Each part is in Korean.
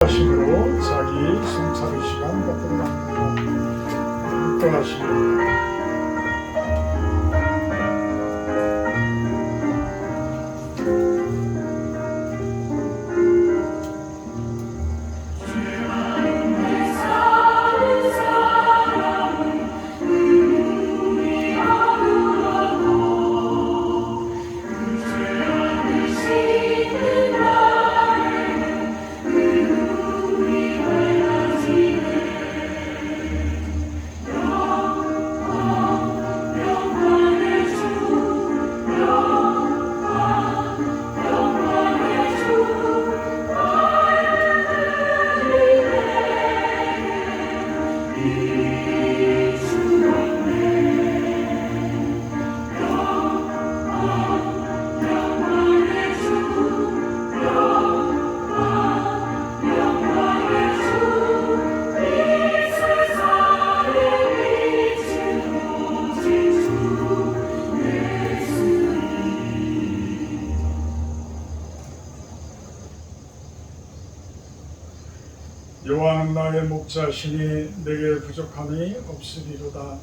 하심으로 자기 성찰의 시간 갖도록 합니다. 묵도하시고 여호와는 나의 목자시니 내게 부족함이 없으리로다.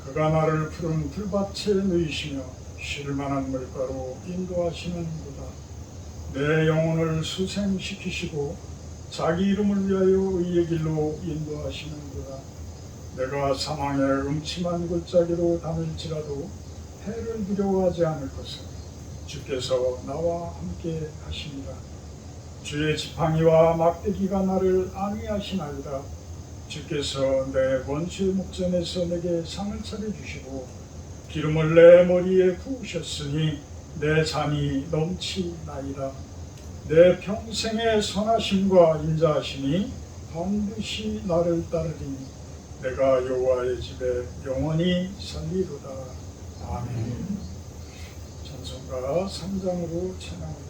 그가 나를 푸른 풀밭에 누이시며 쉴 만한 물가로 인도하시는도다. 내 영혼을 수생시키시고 자기 이름을 위하여 의의 길로 인도하시는도다. 내가 사망의 음침한 골짜기로 다닐지라도 해를 두려워하지 않을 것은 주께서 나와 함께 하시니라. 주의 지팡이와 막대기가 나를 안위하시나이다. 주께서 내 원수의 목전에서 내게 상을 차려주시고 기름을 내 머리에 부으셨으니 내 잔이 넘치나이다. 내 평생의 선하심과 인자하심이 반드시 나를 따르리니 내가 여호와의 집에 영원히 살리로다. 아멘. 찬송가 3장으로 찬양합니다.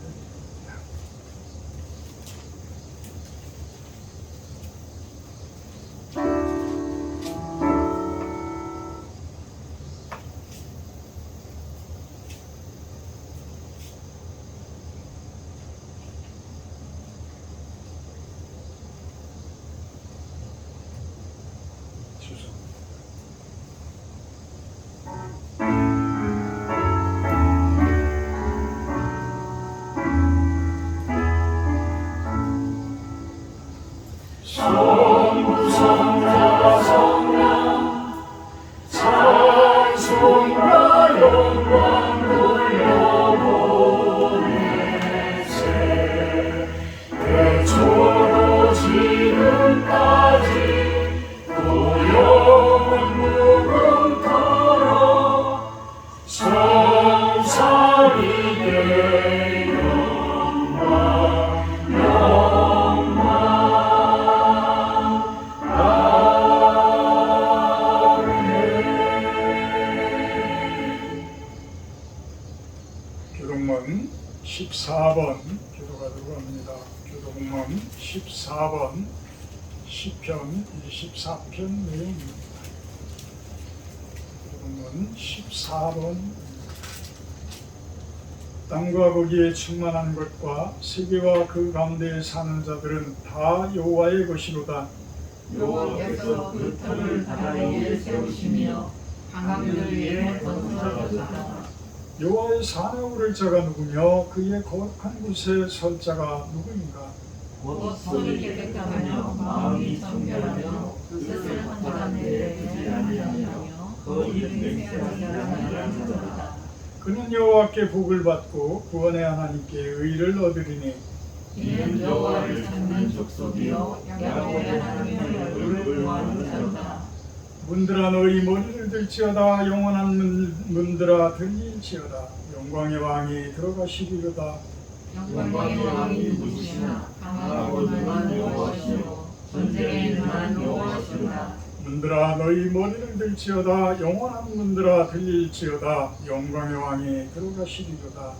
교독문 14번 기도가 들어갑니다. 교독문 14번 시편 24편 내용입니다. 교독문 14번 땅과 거기에 충만한 것과 세계와 그 가운데 사는 자들은 다 여호와의 것이로다. 여호와께서 그 터를 바다 위에 세우시며 강함들 위에 건설하셨다. 여호와의 산에 오를 자가 누구며 그의 거룩한 곳에 설 자가 누구인가? 곧 손이 깨끗하며 마음이 청결하며 뜻을 한탄한 일에 두지 아니하며 거짓 맹세하지 아니하는 자다. 그는 여호와께 복을 받고 구원의 하나님께 의를 얻으리니 이는 여호와를 찾는 족속이요 야곱의 하나님의 얼굴을 구하는 자로다. 문들아 너희 머리를 들지어다. 영원한 문들아 들릴지어다. 영광의 왕이 들어가시리로다. 영광의 왕이 누구시나 강하고 능한 여호와시요 전쟁에 능한 여호와시로다. 문들아 너희 머리를 들지어다. 영원한 문들아 들릴지어다. 영광의 왕이 들어가시리로다.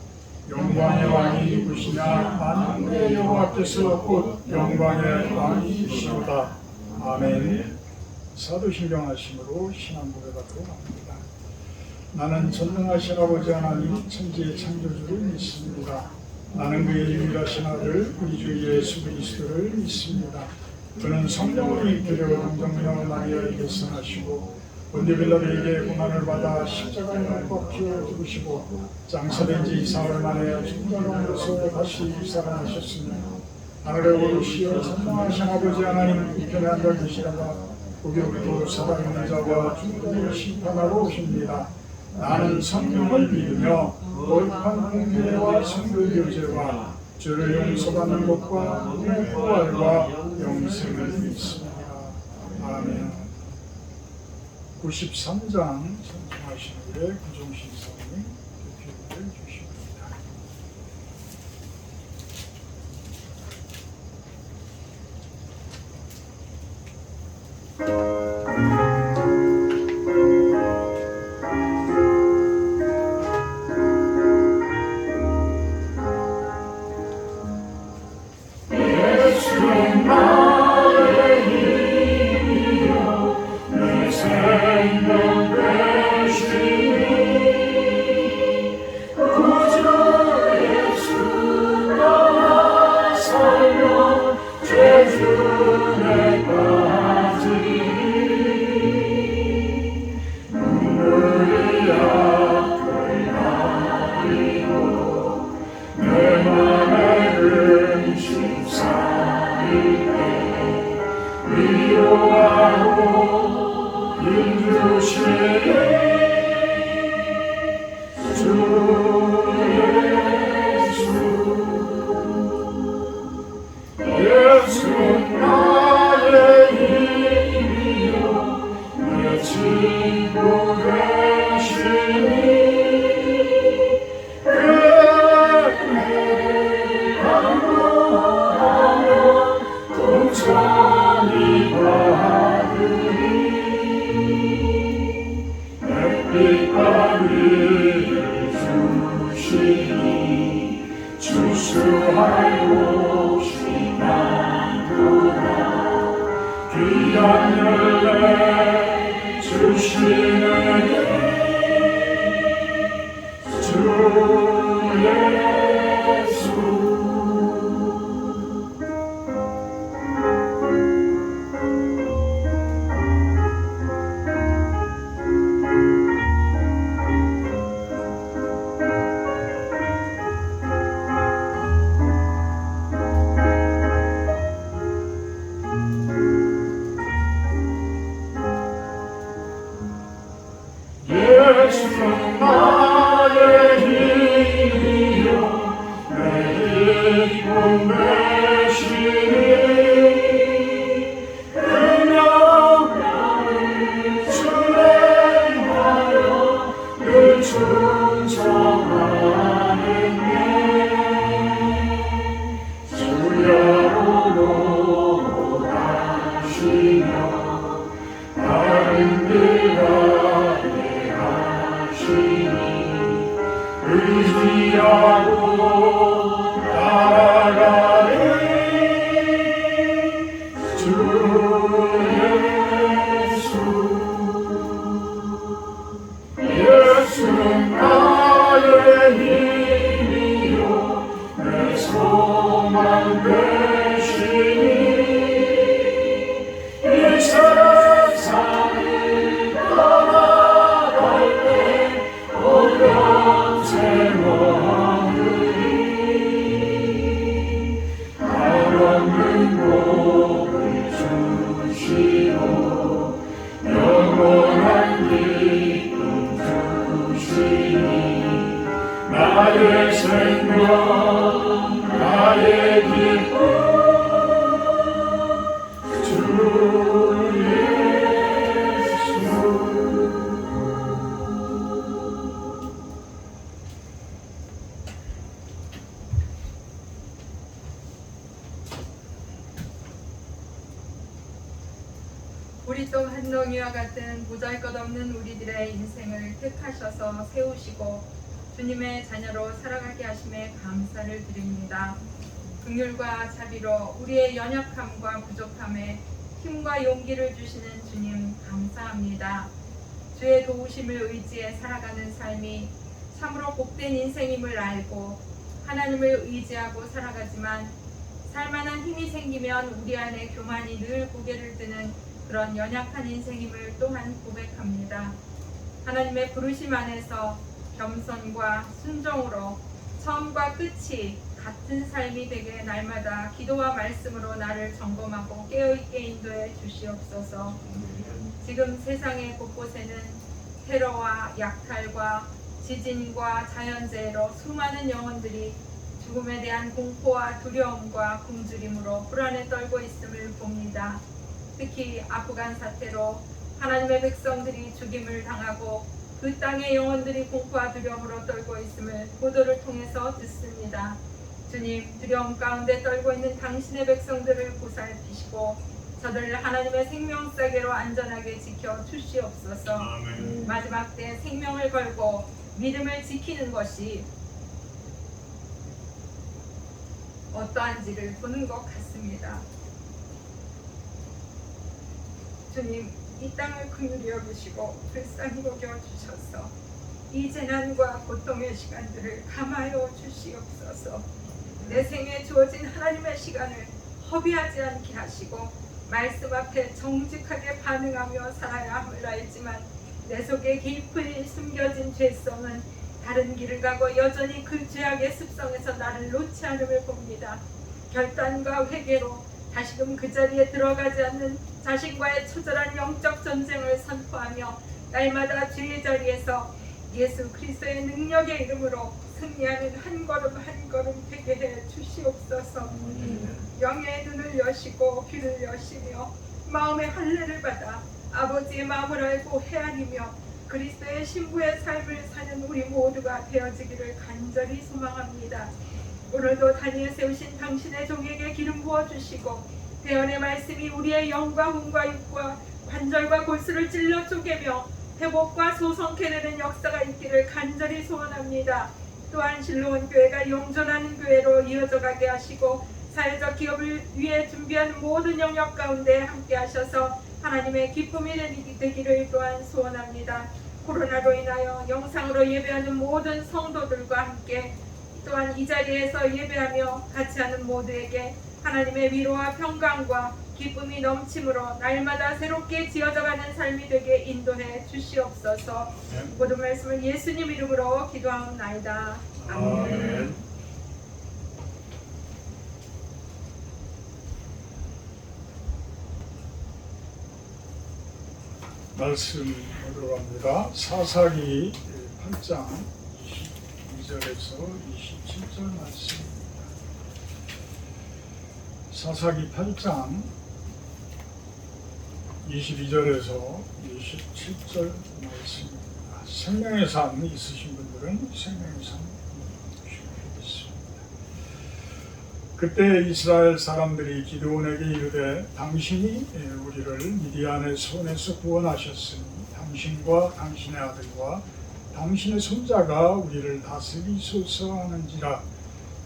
영광의 왕이 누구시냐? 만군의 여호와께서 곧 영광의 왕이시로다. 아멘. 사도신경하심으로 신앙 고백하도록 합니다. 나는 전능하신 아버지 하나님 천지의 창조주를 믿습니다. 나는 그의 유일하신 아들 우리 주 예수 그리스도를 믿습니다. 그는 성령으로 잉태되어 동정녀 마리아에게서 나시고 본디오 빌라도에게 고난을 받아 십자가에 못 박혀 죽으시고 장사된 지 4월 만에 죽은 자 가운데서 다시 살아나셨으며 하늘에 오르시어 선망하신 아버지 하나님 우편에 앉아 계시다가 거기로부터 살아있는 자와 죽은 자를 심판하러 오십니다. 나는 성령을 믿으며 거룩한 공회와 성도 교제와 죄를 용서받는 것과 몸의 부활과 영생을 믿습니다. 아멘. 93장 선정하신 후에 구종신사님 대표를 주십니다. 우리 또 한덩이와 같은 보잘것없는 우리들의 인생을 택하셔서 세우시고 주님의 자녀로 살아가게 하심에 감사를 드립니다. 긍휼과 자비로 우리의 연약함과 부족함에 힘과 용기를 주시는 주님 감사합니다. 주의 도우심을 의지해 살아가는 삶이 참으로 복된 인생임을 알고 하나님을 의지하고 살아가지만 살만한 힘이 생기면 우리 안에 교만이 늘 고개를 드는 그런 연약한 인생임을 또한 고백합니다. 하나님의 부르심 안에서 겸손과 순종으로 처음과 끝이 같은 삶이 되게 날마다 기도와 말씀으로 나를 점검하고 깨어있게 인도해 주시옵소서. 지금 세상의 곳곳에는 테러와 약탈과 지진과 자연재해로 수많은 영혼들이 죽음에 대한 공포와 두려움과 굶주림으로 불안에 떨고 있음을 봅니다. 특히 아프간 사태로 하나님의 백성들이 죽임을 당하고 그 땅의 영혼들이 공포와 두려움으로 떨고 있음을 보도를 통해서 듣습니다. 주님, 두려움 가운데 떨고 있는 당신의 백성들을 보살피시고 저들을 하나님의 생명싸개로 안전하게 지켜 주시옵소서. 아멘. 마지막 때 생명을 걸고 믿음을 지키는 것이 어떠한지를 보는 것 같습니다. 주님, 이 땅을 긍휼히 여기시고 불쌍히 여겨주셔서 이 재난과 고통의 시간들을 감하여 주시옵소서. 내 생에 주어진 하나님의 시간을 허비하지 않게 하시고 말씀 앞에 정직하게 반응하며 살아야 함을 알지만 내 속에 깊이 숨겨진 죄성은 다른 길을 가고 여전히 그 죄악의 습성에서 나를 놓지 않음을 봅니다. 결단과 회개로 다시금 그 자리에 들어가지 않는 자신과의 처절한 영적 전쟁을 선포하며 날마다 죄의 자리에서 예수 그리스도의 능력의 이름으로 승리하는 한 걸음 한 걸음 되게 해 주시옵소서. 영의 눈을 여시고 귀를 여시며 마음의 할례를 받아 아버지의 마음을 알고 헤아리며 그리스도의 신부의 삶을 사는 우리 모두가 되어지기를 간절히 소망합니다. 오늘도 단위에 세우신 당신의 종에게 기름 부어주시고 대언의 말씀이 우리의 영과魂과 육과 관절과 골수를 찔러 쪼개며 회복과 소성케 되는 역사가 있기를 간절히 소원합니다. 또한 실로온 교회가 영존하는 교회로 이어져 가게 하시고 사회적 기업을 위해 준비한 모든 영역 가운데 함께 하셔서 하나님의 기쁨이 되기를 또한 소원합니다. 코로나로 인하여 영상으로 예배하는 모든 성도들과 함께 또한 이 자리에서 예배하며 같이 하는 모두에게 하나님의 위로와 평강과 기쁨이 넘침으로 날마다 새롭게 지어져가는 삶이 되게 인도해 주시옵소서. 모든 말씀을 예수님 이름으로 기도하옵나이다. 아멘. 말씀 보도록 합니다. 사사기 8장 22절에서 27절 말씀입니다. 사사기 8장 22절에서 27절 말씀입니다. 생명의 삶 있으신 분들은 생명의 삶 보시겠습니다. 그때 이스라엘 사람들이 기드온에게 이르되 당신이 우리를 미디안의 손에서 구원하셨으니 당신과 당신의 아들과 당신의 손자가 우리를 다스리소서 하는지라.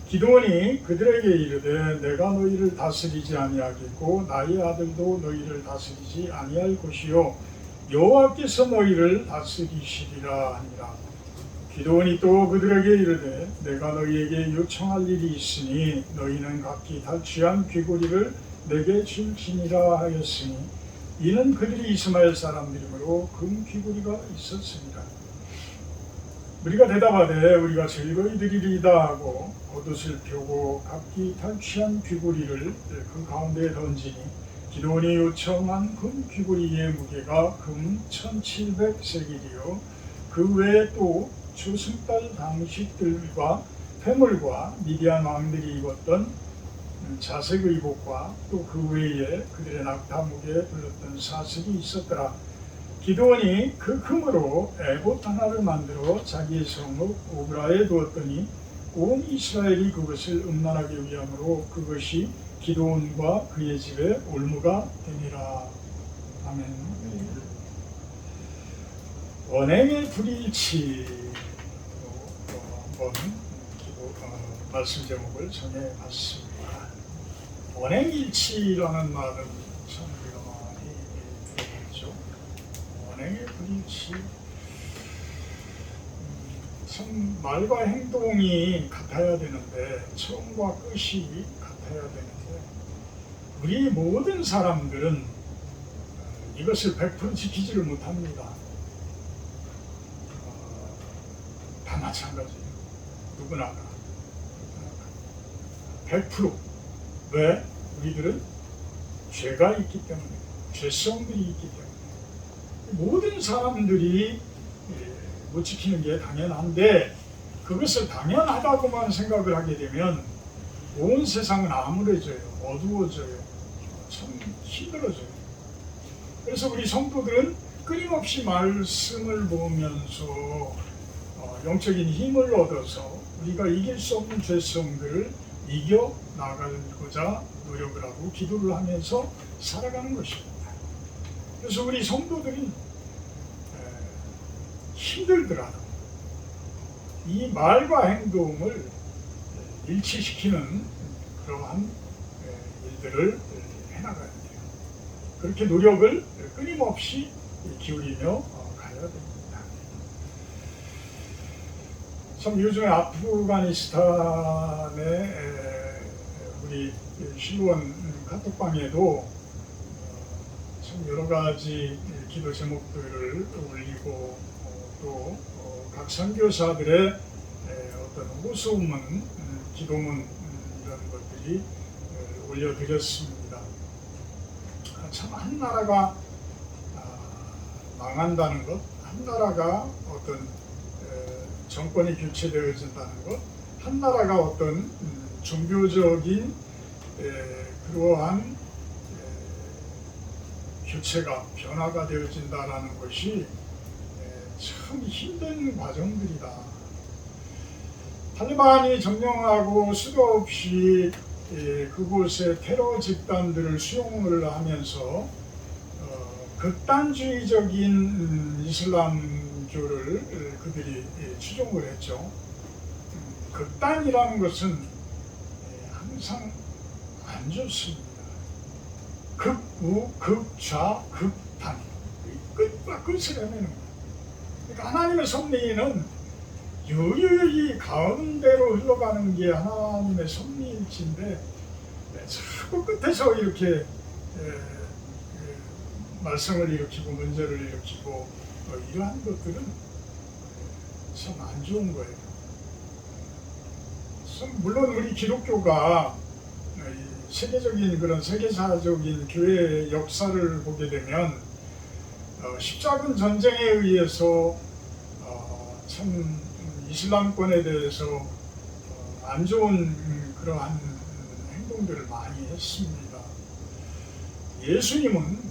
기드온이 그들에게 이르되 내가 너희를 다스리지 아니하겠고 나의 아들도 너희를 다스리지 아니할 것이요 여호와께서 너희를 다스리시리라 하니라. 기드온이 또 그들에게 이르되 내가 너희에게 요청할 일이 있으니 너희는 각기 탈취한 귀고리를 내게 줄지니라 하였으니 이는 그들이 이스마엘 사람들이므로 금 귀고리가 있었습니다. 우리가 대답하되 우리가 즐거이 드리리이다 하고 겉옷을 펴고 각기 탈취한 귀고리를 그 가운데에 던지니 기드온이 요청한 금 귀고리의 무게가 금 1700세겔이요 그 외에 또 초승달 당식들과 패물과 미디안 왕들이 입었던 자색 의복과 또 그 외에 그들의 낙타무게에 불렀던 사슬이 있었더라. 기드온이 그 금으로 에봇 하나를 만들어 자기의 성읍 오브라에 두었더니 온 이스라엘이 그것을 음란하게 위함으로 그것이 기드온과 그의 집에 올무가 되니라. 아멘. 원행의 불일치로 한번 말씀 제목을 정해봤습니다. 원행일치라는 말은 참 우리가 많이 들어봤죠. 원행의 불일치. 참 말과 행동이 같아야 되는데 처음과 끝이 같아야 되는데 우리 모든 사람들은 이것을 100% 지키지를 못합니다. 다 마찬가지예요. 누구나가 100%. 왜? 우리들은 죄가 있기 때문에, 죄성들이 있기 때문에 모든 사람들이 못 지키는 게 당연한데 그것을 당연하다고만 생각을 하게 되면 온 세상은 암울해져요. 어두워져요. 참 힘들어져요. 그래서 우리 성도들은 끊임없이 말씀을 보면서 영적인 힘을 얻어서 우리가 이길 수 없는 죄성들을 이겨 나가고자 노력을 하고 기도를 하면서 살아가는 것입니다. 그래서 우리 성도들이 힘들더라도 이 말과 행동을 일치시키는 그러한 일들을 해나가야 돼요. 그렇게 노력을 끊임없이 기울이며 가야 됩니다. 참 요즘에 아프가니스탄의 우리 실원 카톡방에도 참 여러 가지 기도 제목들을 올리고 또 각 선교사들의 어떤 호소문, 기도문 이런 것들이 올려드렸습니다. 참 한 나라가 망한다는 것, 한 나라가 어떤 정권이 교체되어진다는 것, 한 나라가 어떤 종교적인 그러한 교체가 변화가 되어진다는 것이 참 힘든 과정들이다. 탈리반이 점령하고 수도 없이 그곳에 테러 집단들을 수용을 하면서 극단주의적인 이슬람교를 그들이 추종을 했죠. 극단이라는 것은 항상 안 좋습니다. 극우, 극좌, 극단, 끝과 끝을 헤매는 거예요. 그러니까 하나님의 섭리는 유유히 가운데로 흘러가는 게 하나님의 섭리일진데 자꾸 끝에서 이렇게 말썽을 일으키고 문제를 일으키고 이러한 것들은 참 안 좋은 거예요. 물론 우리 기독교가 세계적인 그런 세계사적인 교회의 역사를 보게 되면 십자군 전쟁에 의해서 참 이슬람권에 대해서 안 좋은 그러한 행동들을 많이 했습니다. 예수님은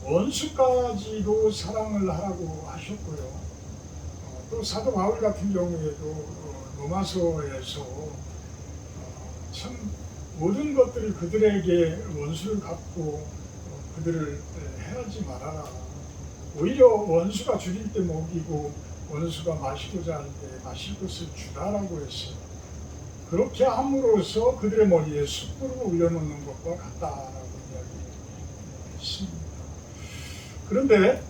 원수까지도 사랑을 하라고 하셨고요. 또 사도 바울 같은 경우에도 로마서에서 참 모든 것들을 그들에게 원수를 갚고 그들을 해하지 말아라. 오히려 원수가 줄일 때 먹이고 원수가 마시고자 할 때 마실 것을 주라라고 했어요. 그렇게 함으로써 그들의 머리에 숯불을 올려놓는 것과 같다라고 이야기했습니다. 그런데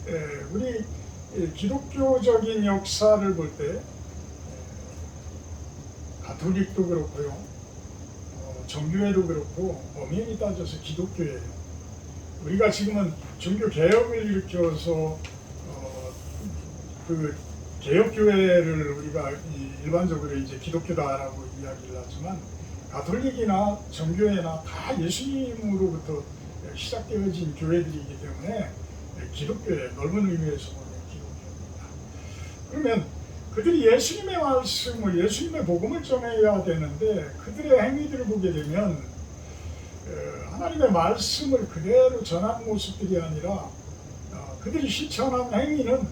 우리 기독교적인 역사를 볼 때 가톨릭도 그렇고요, 정교회도 그렇고 엄연히 따져서 기독교예요. 우리가 지금은 종교 개혁을 일으켜서 그 개혁교회를 우리가 일반적으로 이제 기독교다라고 이야기를 하지만 가톨릭이나 정교회나 다 예수님으로부터 시작되어진 교회들이기 때문에 기독교의 넓은 의미에서 보면 기독교입니다. 그러면 그들이 예수님의 말씀을, 예수님의 복음을 전해야 되는데 그들의 행위들을 보게 되면 하나님의 말씀을 그대로 전하는 모습들이 아니라 그들이 실천한 행위는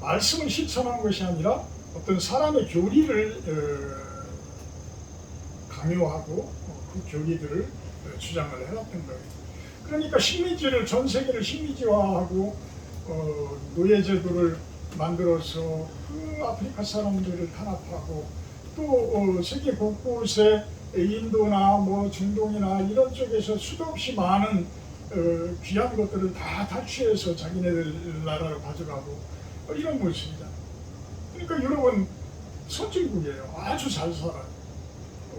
말씀을 실천한 것이 아니라 어떤 사람의 교리를 강요하고 그 교리들을 주장을 해왔던 거예요. 그러니까 식민지를 전 세계를 식민지화하고 노예제도를 만들어서 그 아프리카 사람들을 탄압하고 또 세계 곳곳에 인도나 뭐 중동이나 이런 쪽에서 수도 없이 많은 귀한 것들을 다 탈취해서 자기네들 나라로 가져가고 이런 모습이다. 그러니까 여러분 선진국이에요. 아주 잘 살아요.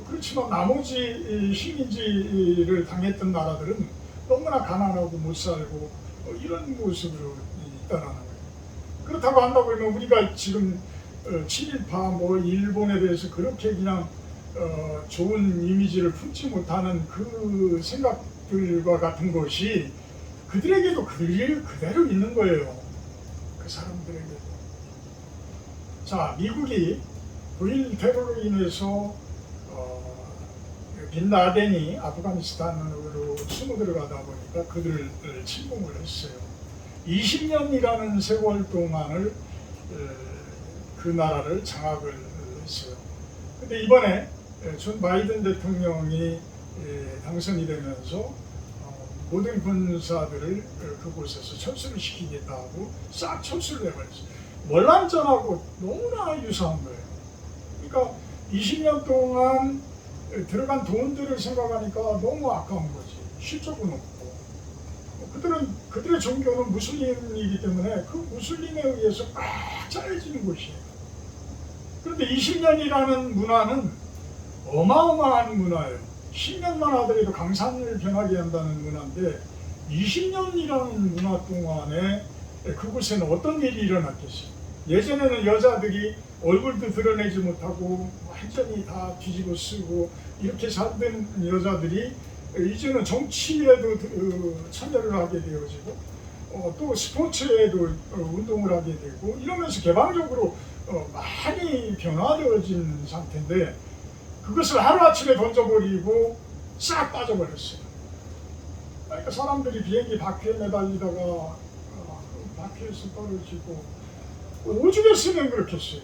그렇지만 나머지 식민지를 당했던 나라들은 너무나 가난하고 못 살고 이런 모습으로 있다라는 거예요. 그렇다고 한다고 하면 우리가 지금 친일파 뭐 일본에 대해서 그렇게 그냥 좋은 이미지를 품지 못하는 그 생각들과 같은 것이 그들에게도 그대로 있는 거예요. 그 사람들에게도. 자, 미국이 9.11 테러로 인해서 빈라덴이 아프가니스탄으로 숨어 들어가다 보니까 그들을 침공을 했어요. 20년이라는 세월 동안을 그 나라를 장악을 했어요. 근데 이번에 존 바이든 대통령이 당선이 되면서 모든 군사들을 그곳에서 철수를 시키겠다 하고 싹 철수를 해버렸어요. 월남전하고 너무나 유사한 거예요. 그러니까 20년 동안 들어간 돈들을 생각하니까 너무 아까운 거지. 실적은 없고. 그들의 종교는 무슬림이기 때문에 그 무슬림에 의해서 꽉 차려지는 곳이에요. 그런데 20년이라는 문화는 어마어마한 문화예요. 10년만 하더라도 강산을 변하게 한다는 문화인데 20년이라는 문화 동안에 그곳에는 어떤 일이 일어났겠어요? 예전에는 여자들이 얼굴도 드러내지 못하고 완전히 다 뒤집어 쓰고 이렇게 살던 여자들이 이제는 정치에도 참여를 하게 되어지고 또 스포츠에도 운동을 하게 되고 이러면서 개방적으로 많이 변화되어진 상태인데 그것을 하루아침에 던져버리고 싹 빠져버렸어요. 그러니까 사람들이 비행기 바퀴에 매달리다가 바퀴에서 떨어지고 오죽했으면 그렇겠어요.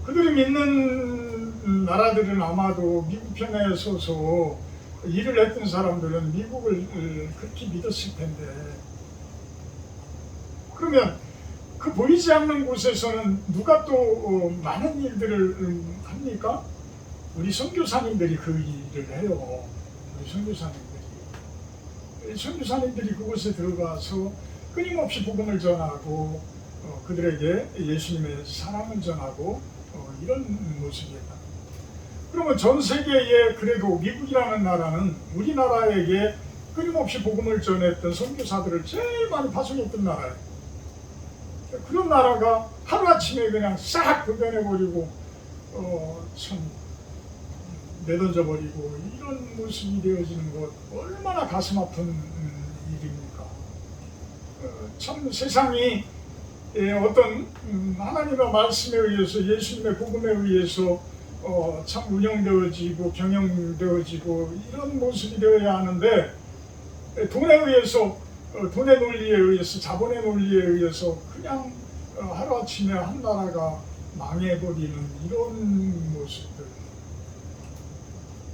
그들이 믿는 나라들은 아마도 미국 편에 서서 일을 했던 사람들은 미국을 그렇게 믿었을 텐데 그러면 그 보이지 않는 곳에서는 누가 또 많은 일들을 합니까? 우리 선교사님들이 그 일을 해요. 우리 선교사님들이 그곳에 들어가서 끊임없이 복음을 전하고 그들에게 예수님의 사랑을 전하고 이런 모습이었다. 그러면 전 세계에 그래도 미국이라는 나라는 우리나라에게 끊임없이 복음을 전했던 선교사들을 제일 많이 파송했던 나라예요. 그런 나라가 하루아침에 그냥 싹 분변해버리고 참 내던져버리고 이런 모습이 되어지는 것 얼마나 가슴 아픈 일입니까? 참 세상이 어떤 하나님의 말씀에 의해서 예수님의 복음에 의해서 참 운영되어지고 경영되어지고 이런 모습이 되어야 하는데 돈에 의해서 돈의 논리에 의해서 자본의 논리에 의해서 그냥 하루아침에 한 나라가 망해버리는 이런 모습들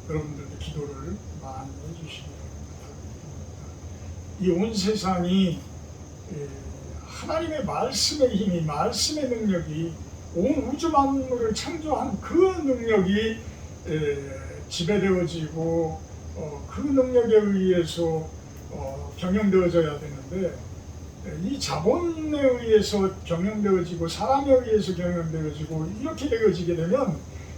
여러분들도 기도를 많이 해주시기 바랍니다. 이 온 세상이 하나님의 말씀의 힘이 말씀의 능력이 온 우주 만물을 창조한 그 능력이 지배되어지고 그 능력에 의해서 경영되어져야 되는데 이 자본에 의해서 경영되어지고 사람에 의해서 경영되어지고 이렇게 되어지게 되면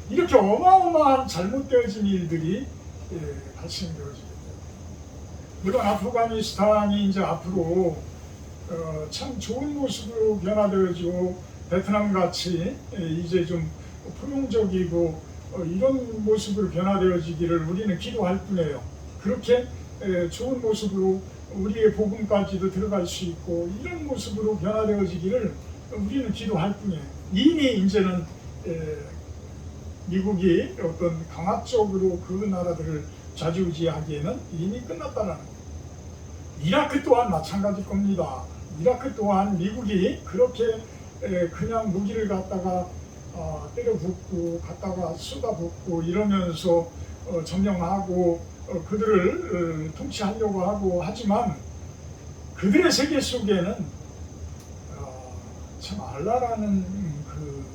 이렇게 어마어마한 잘못되어진 일들이 발생되어지게 돼요. 물론 아프가니스탄이 이제 앞으로 참 좋은 모습으로 변화되어지고 베트남 같이 이제 좀 포용적이고 이런 모습으로 변화되어지기를 우리는 기도할 뿐이에요. 그렇게 좋은 모습으로 우리의 복음까지도 들어갈 수 있고 이런 모습으로 변화되어지기를 우리는 기도할 뿐이에요. 이미 이제는 미국이 어떤 강압적으로 그 나라들을 좌지우지하기에는 이미 끝났다는 거예요. 이라크 또한 마찬가지일 겁니다. 이라크 또한 미국이 그렇게 그냥 무기를 갖다가 때려 붓고 갖다가 쏟아붓고 이러면서 점령하고 그들을 통치하려고 하고 하지만 그들의 세계 속에는 참 알라라는 그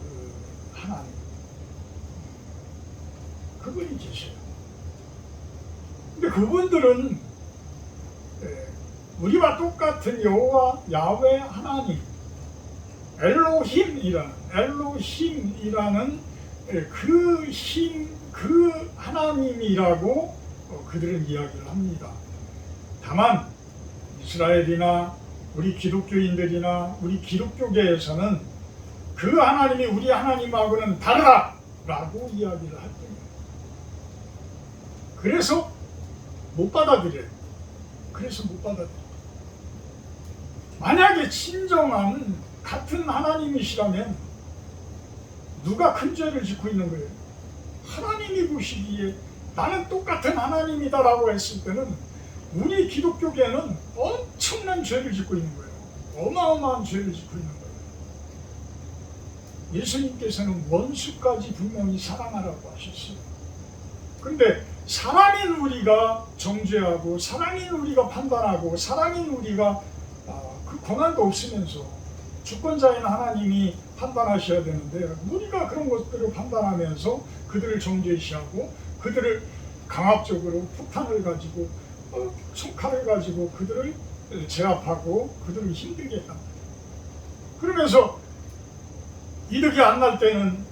하나님 그분이 계셔요. 근데 그분들은 우리와 똑같은 여호와 야훼 하나님 엘로힘이라는 그 힘, 그 하나님이라고 그들은 이야기를 합니다. 다만 이스라엘이나 우리 기독교인들이나 우리 기독교계에서는 그 하나님이 우리 하나님하고는 다르다라고 이야기를 할 뿐이에요. 그래서 못 받아들여요. 만약에 진정한 같은 하나님이시라면 누가 큰 죄를 짓고 있는 거예요? 하나님이 보시기에 나는 똑같은 하나님이다라고 했을 때는 우리 기독교계는 엄청난 죄를 짓고 있는 거예요. 어마어마한 죄를 짓고 있는 거예요. 예수님께서는 원수까지 분명히 사랑하라고 하셨어요. 근데 사람인 우리가 정죄하고 사람인 우리가 판단하고 사람인 우리가 그 권한도 없으면서 주권자인 하나님이 판단하셔야 되는데 우리가 그런 것들을 판단하면서 그들을 정죄시하고 그들을 강압적으로 폭탄을 가지고 총칼을 가지고 그들을 제압하고 그들을 힘들게 했단 말이에요. 그러면서 이득이 안 날 때는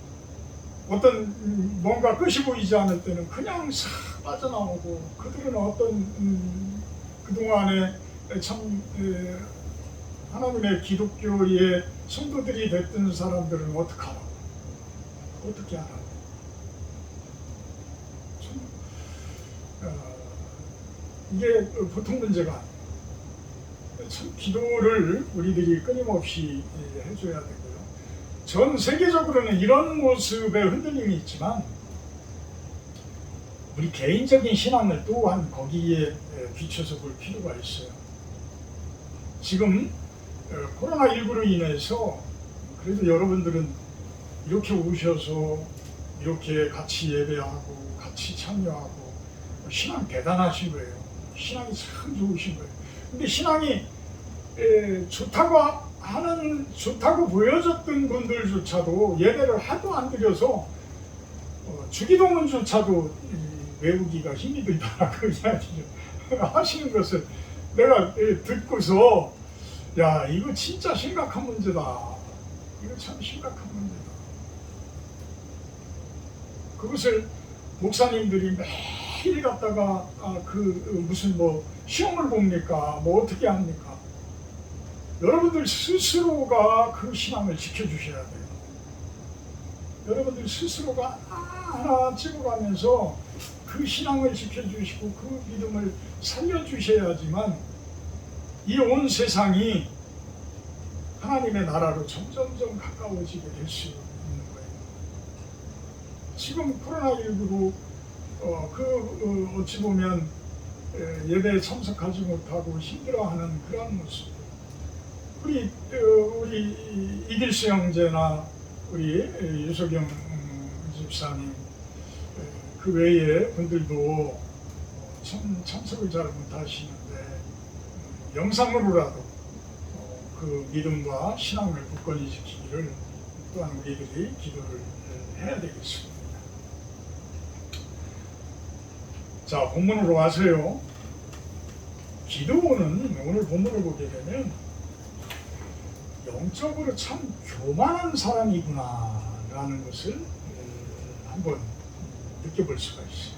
어떤 뭔가 끝이 보이지 않을 때는 그냥 싹 빠져나오고 그들은 어떤 그동안에 참 하나님의 기독교의 성도들이 됐던 사람들은 어떻게 하라고? 어떻게 하라고? 이게 보통 문제가 아니에요. 참 기도를 우리들이 끊임없이 해줘야 되고요. 전 세계적으로는 이런 모습의 흔들림이 있지만 우리 개인적인 신앙을 또한 거기에 비춰서 볼 필요가 있어요. 지금 코로나19로 인해서 그래도 여러분들은 이렇게 오셔서 이렇게 같이 예배하고 같이 참여하고 신앙 대단하신 거예요. 신앙이 참 좋으신 거예요. 근데 신앙이 좋다고 보여졌던 분들조차도 예배를 하도 안 드려서 주기도문조차도 외우기가 힘이 들다라고 이야기를 하시는 것을 내가 듣고서 야, 이거 진짜 심각한 문제다. 이거 참 심각한 문제다. 그것을 목사님들이 매일 갔다가 무슨 시험을 봅니까? 어떻게 합니까? 여러분들 스스로가 그 신앙을 지켜주셔야 돼요. 여러분들 스스로가 하나 찍어가면서 그 신앙을 지켜주시고 그 믿음을 살려주셔야지만 이 온 세상이 하나님의 나라로 점점점 가까워지게 될 수 있는 거예요. 지금 코로나19로 어찌 보면 예배에 참석하지 못하고 힘들어하는 그런 모습. 우리 이길수 형제나 우리 유석영 집사님 그 외의 분들도 참석을 잘 못하시는데 영상으로라도 그 믿음과 신앙을 굳건히 지키기를 또한 우리들이 기도를 해야 되겠습니다. 자, 본문으로 와서요. 기도는 오늘 본문을 보게 되면 영적으로 참 교만한 사람이구나 라는 것을 한번 느껴볼 수가 있어요.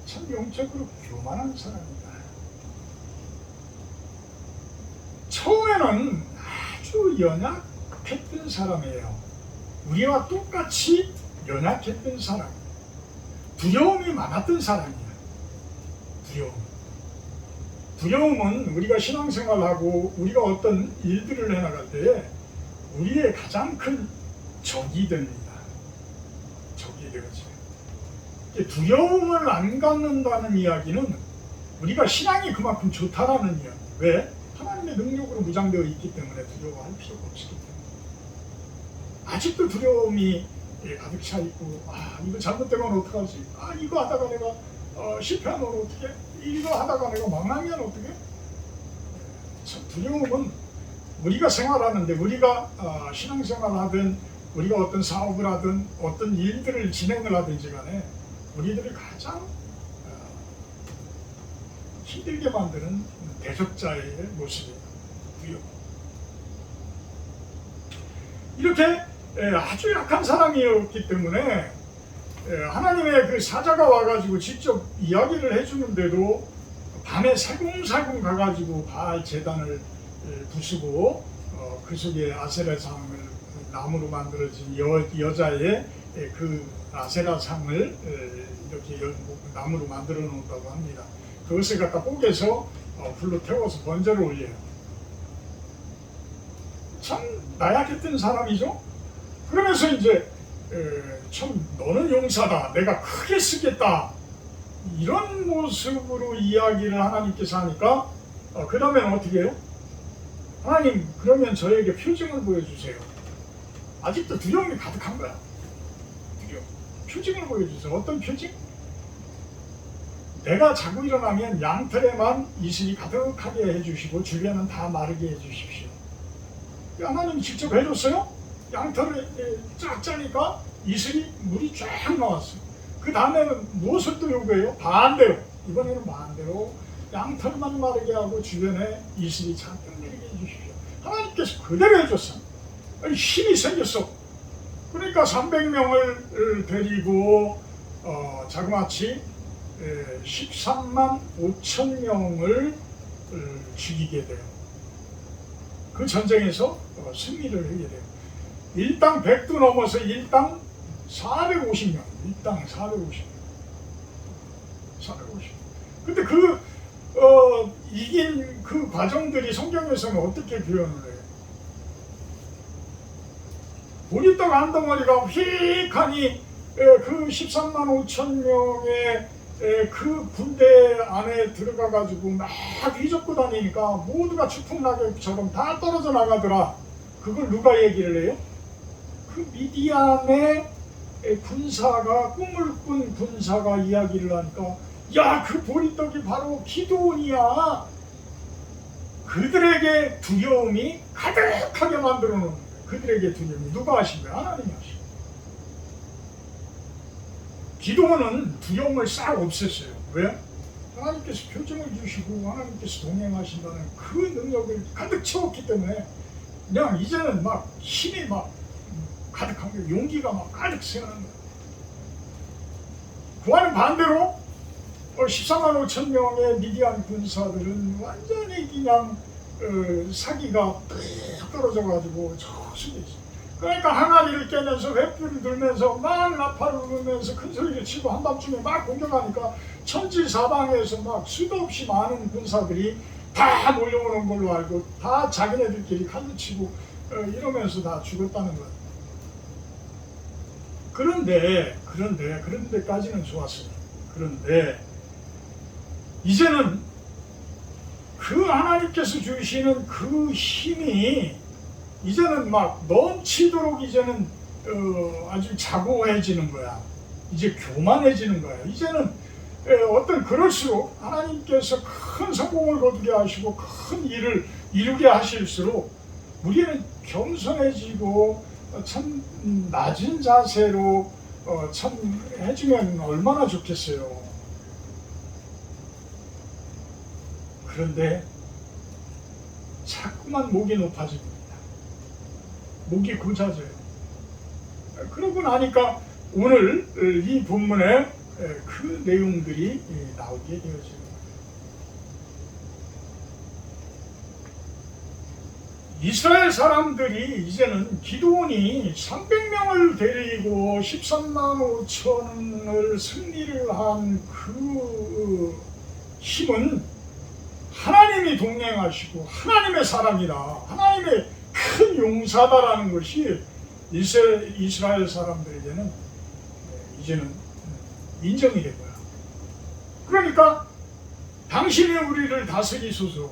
참 영적으로 교만한 사람이다. 처음에는 아주 연약했던 사람이에요. 우리와 똑같이 연약했던 사람. 두려움이 많았던 사람이에요. 두려움은 우리가 신앙생활하고 우리가 어떤 일들을 해나갈 때에 우리의 가장 큰 적이 됩니다. 적이 되어져요. 두려움을 안 갖는다는 이야기는 우리가 신앙이 그만큼 좋다라는 이야기. 왜? 하나님의 능력으로 무장되어 있기 때문에 두려워할 필요가 없기 때문에. 아직도 두려움이 가득 차 있고, 이거 잘못되면 어떡하지? 이거 하다가 내가 실패하면 어떡해? 이거 하다가 내가 망하면 어떡해? 참 두려움은 우리가 생활하는데, 우리가 신앙생활을 하든 우리가 어떤 사업을 하든 어떤 일들을 진행을 하든지 간에 우리들을 가장 힘들게 만드는 대적자의 모습이에요. 두려움. 이렇게 아주 약한 사람이었기 때문에 하나님의 그 사자가 와가지고 직접 이야기를 해주는데도 밤에 살금살금 가가지고 바알 제단을 부수고 그 속에 아세라상을 나무로 만들어진 여자의 그 아세라상을 이렇게 나무로 만들어 놓는다고 합니다. 그것을 갖다 옥에서 불로 태워서 번제를 올려요. 참 나약했던 사람이죠. 그러면서 이제 참 너는 용사다, 내가 크게 쓰겠다, 이런 모습으로 이야기를 하나님께서 하니까 그 다음에는 어떻게 해요? 하나님, 그러면 저에게 표징을 보여주세요. 아직도 두려움이 가득한 거야. 두려움. 표징을 보여주세요. 어떤 표징? 내가 자고 일어나면 양털에만 이슬이 가득하게 해주시고 주변은 다 마르게 해주십시오. 하나님이 직접 해줬어요. 양털을 쫙 짜니까 이슬이 물이 쫙 나왔어요. 그 다음에는 무엇을 또 요구해요? 반대로, 이번에는 반대로 양털만 마르게 하고 주변에 이슬이 잔뜩 내리게 해주십시오. 하나님께서 그대로 해줬어. 힘이 생겼어. 그러니까 300명을 데리고 자그마치 13만 5천 명을 죽이게 돼요. 그 전쟁에서 승리를 하게 돼요. 일당 100도 넘어서 일당 450명. 일당 450명. 450명. 근데 이긴 그 과정들이 성경에서는 어떻게 표현을 해요? 보리떡 한 덩어리가 휙하니 그 13만 5천 명의 그 군대 안에 들어가가지고 막 휘젓고 다니니까 모두가 추풍낙엽처럼 다 떨어져 나가더라. 그걸 누가 얘기를 해요? 그 미디안의 군사가, 꿈을 꾼 군사가 이야기를 하니까, 야, 그 보리떡이 바로 기드온이야. 그들에게 두려움이 가득하게 만들어 놓는 거예요. 그들에게 두려움이 누가 하신 거예요? 하나님이 하신 거예요. 기드온은 두려움을 싹 없앴어요. 왜? 하나님께서 표징을 주시고 하나님께서 동행하신다는 그 능력을 가득 채웠기 때문에 그냥 이제는 막 힘이 막 가득한 거예요. 용기가 막 가득 새는 거예요. 그와는 반대로 14만 5천 명의 미디안 군사들은 완전히 그냥 사기가 뚝 떨어져가지고 저 속에 있어요. 그러니까 항아리를 깨면서 횃불을 들면서 막 나팔을 부르면서 큰 소리를 치고 한밤중에 막 공격하니까 천지사방에서 막 수도 없이 많은 군사들이 다 몰려오는 걸로 알고 다 자기네들끼리 칼로 치고 이러면서 다 죽었다는 거예요. 그런데까지는 좋았어요. 그런데 이제는 그 하나님께서 주시는 그 힘이 이제는 막 넘치도록 이제는 아주 자고해지는 거야. 이제 교만해지는 거야. 이제는 어떤 그럴수록 하나님께서 큰 성공을 거두게 하시고 큰 일을 이루게 하실수록 우리는 겸손해지고 참 낮은 자세로 참 해주면 얼마나 좋겠어요. 그런데 자꾸만 목이 높아집니다. 목이 고자져요. 그러고 나니까 오늘 이 본문에 그 내용들이 나오게 되어지는 거예요. 이스라엘 사람들이 이제는 기드온이 300명을 데리고 13만 5천을 승리를 한 그 힘은 하나님이 동행하시고 하나님의 사람이다, 하나님의 큰 용사다라는 것이 이스라엘 사람들에게는 이제는 인정이 된 거야. 그러니까 당신이 우리를 다스리소서,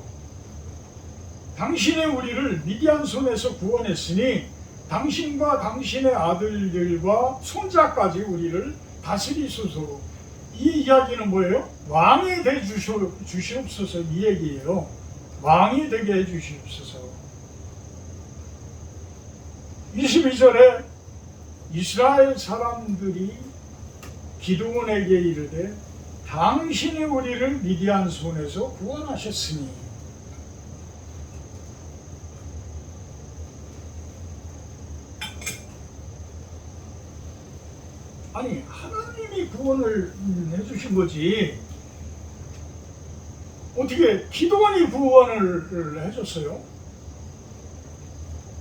당신이 우리를 미디안 손에서 구원했으니 당신과 당신의 아들들과 손자까지 우리를 다스리소서. 이 이야기는 뭐예요? 왕이 되 주시옵소서, 이 얘기예요. 왕이 되게 해 주시옵소서. 22절에 이스라엘 사람들이 기드온에게 이르되 당신이 우리를 미디안 손에서 구원하셨으니, 아니 하나님이 구원을 해주신 거지 어떻게 기도원이 구원을 해줬어요?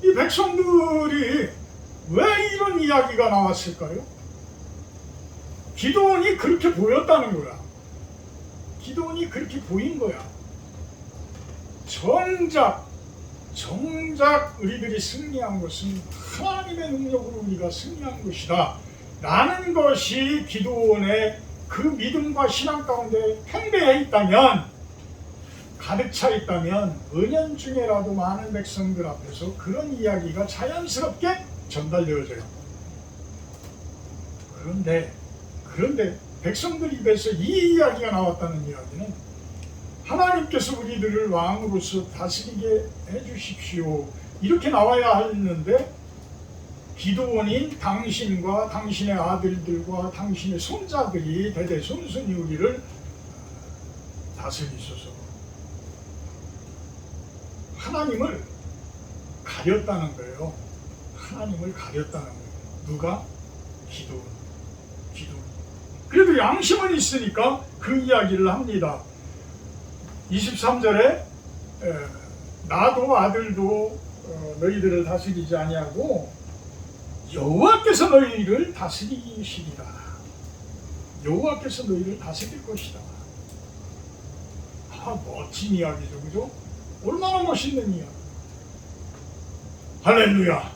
이 백성들이 왜 이런 이야기가 나왔을까요? 기도원이 그렇게 보였다는 거야. 기도원이 그렇게 보인 거야. 정작 우리들이 승리한 것은 하나님의 능력으로 우리가 승리한 것이다 라는 것이 기도원의 그 믿음과 신앙 가운데 팽배해 있다면, 가득 차 있다면 은연중에라도 많은 백성들 앞에서 그런 이야기가 자연스럽게 전달되어져요. 그런데 백성들 입에서 이 이야기가 나왔다는 이야기는 하나님께서 우리들을 왕으로서 다스리게 해주십시오 이렇게 나와야 하는데, 기도원인 당신과 당신의 아들들과 당신의 손자들이 대대손손이 우리를 다스리소서. 하나님을 가렸다는 거예요. 하나님을 가렸다는 거예요. 누가? 기도원. 그래도 양심은 있으니까 그 이야기를 합니다. 23절에 나도 아들도 너희들을 다스리지 아니하고 여호와께서 너희를 다스리시리라. 여호와께서 너희를 다스릴 것이다. 멋진 이야기죠, 그죠? 얼마나 멋있는 이야기. 할렐루야.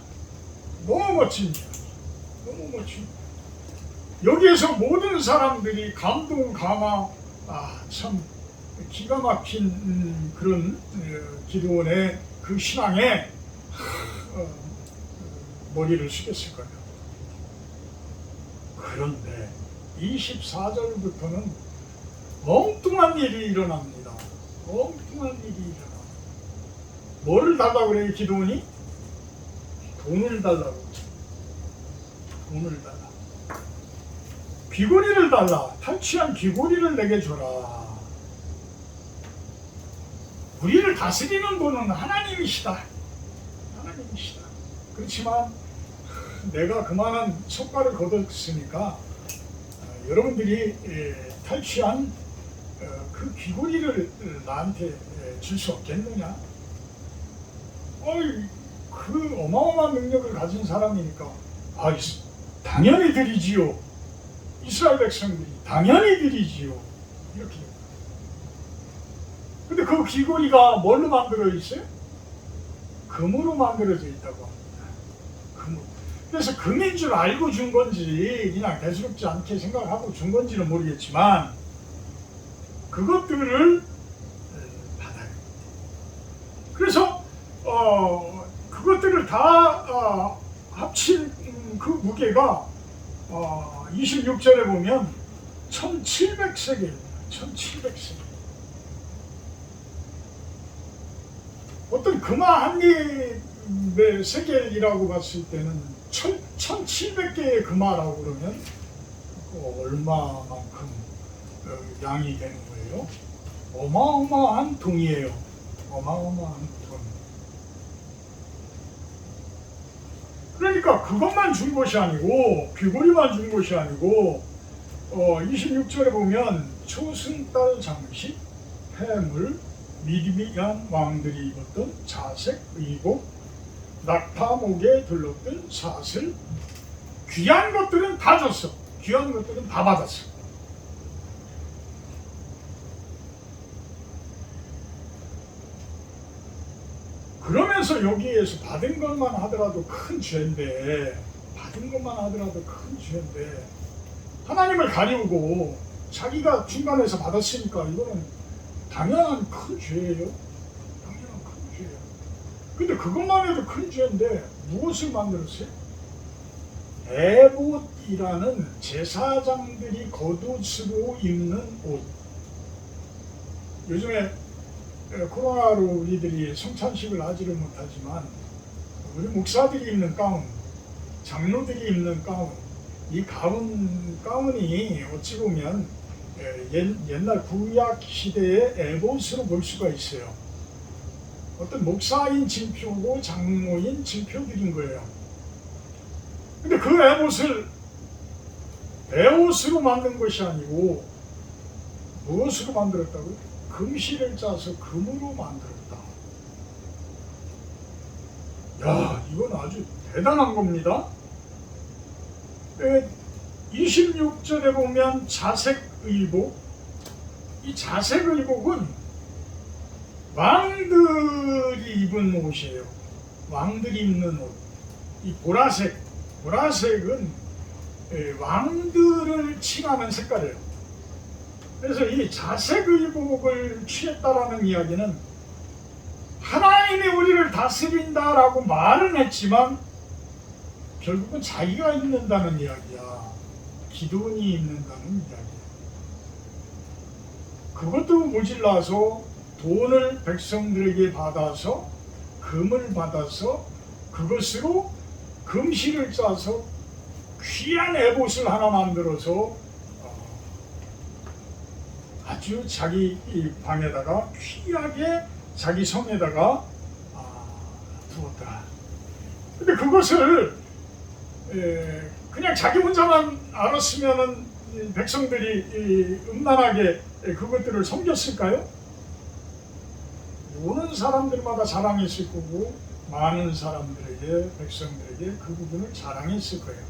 너무 멋진 이야기. 너무 멋진. 여기에서 모든 사람들이 감동, 감화, 참 기가 막힌 그런 기도원의 그 신앙에 머리를 숙였을 거예요. 그런데 24절부터는 엉뚱한 일이 일어납니다. 엉뚱한 일이 일어납니다. 뭐를 달라고 그래요, 기도원이? 돈을 달라고. 돈을 달라. 귀고리를 달라. 탈취한 귀고리를 내게 줘라. 우리를 다스리는 분은 하나님이시다. 하나님이시다. 그렇지만 내가 그만한 성과를 거뒀으니까 여러분들이 탈취한 그 귀고리를 나한테 줄 수 없겠느냐? 그 어마어마한 능력을 가진 사람이니까 당연히 드리지요. 이스라엘 백성들이 당연히 드리지요. 이렇게. 근데 그 귀고리가 뭘로 만들어 있어요? 금으로 만들어져 있다고 합니다. 금으로. 그래서 금인 줄 알고 준 건지 그냥 대수롭지 않게 생각하고 준 건지는 모르겠지만 그것들을 받아요. 그래서 그것들을 다 합친 그 무게가 26절에 보면 1700세겔입니다. 1700세겔. 어떤 금화 한 개의 세겔이라고 봤을 때는 1700개의 금화라고 그러면 얼마만큼 양이 되는 거예요? 어마어마한 돈이에요. 어마어마한 돈. 그러니까 그것만 준 것이 아니고 귀고리만 준 것이 아니고 26절에 보면 초승달 장식, 해물, 미디안 왕들이 입었던 자색 의복, 낙타목에 둘렀던 사슬, 귀한 것들은 다 줬어. 귀한 것들은 다 받았어. 그러면서 여기에서 받은 것만 하더라도 큰 죄인데 하나님을 가리우고 자기가 중간에서 받았으니까 이거는 당연한 큰 죄예요. 당연한 큰 죄예요. 근데 그것만 해도 큰 죄인데 무엇을 만들었어요? 에봇이라는 제사장들이 겉옷으로 입는 옷. 요즘에 코로나로 우리들이 성찬식을 하지를 못하지만 우리 목사들이 입는 가운, 장로들이 입는 가운, 이 가운이 어찌 보면 옛날 구약 시대의 에봇으로 볼 수가 있어요. 어떤 목사인 징표고 장로인 징표들인 거예요. 근데 그 에봇을 베옷으로 만든 것이 아니고 무엇으로 만들었다고요? 금실을 짜서 금으로 만들었다. 야, 이건 아주 대단한 겁니다. 26절에 보면 자색의복, 이 자색의복은 왕들이 입은 옷이에요. 왕들이 입는 옷. 이 보라색은 왕들을 칭하는 색깔이에요. 그래서 이 자색의복을 취했다라는 이야기는 하나님이 우리를 다스린다라고 말은 했지만 결국은 자기가 입는다는 이야기야. 기도원이 입는다는 이야기야. 그것도 모질라서 돈을 백성들에게 받아서 금을 받아서 그것으로 금실을 짜서 귀한 에봇을 하나 만들어서 아주 자기 방에다가 귀하게 자기 성에다가 두었다. 근데 그것을 그냥 자기 혼자만 알았으면은 백성들이 음란하게 그것들을 섬겼을까요? 오는 사람들마다 자랑했을 거고 많은 사람들에게 백성들에게 그 부분을 자랑했을 거예요.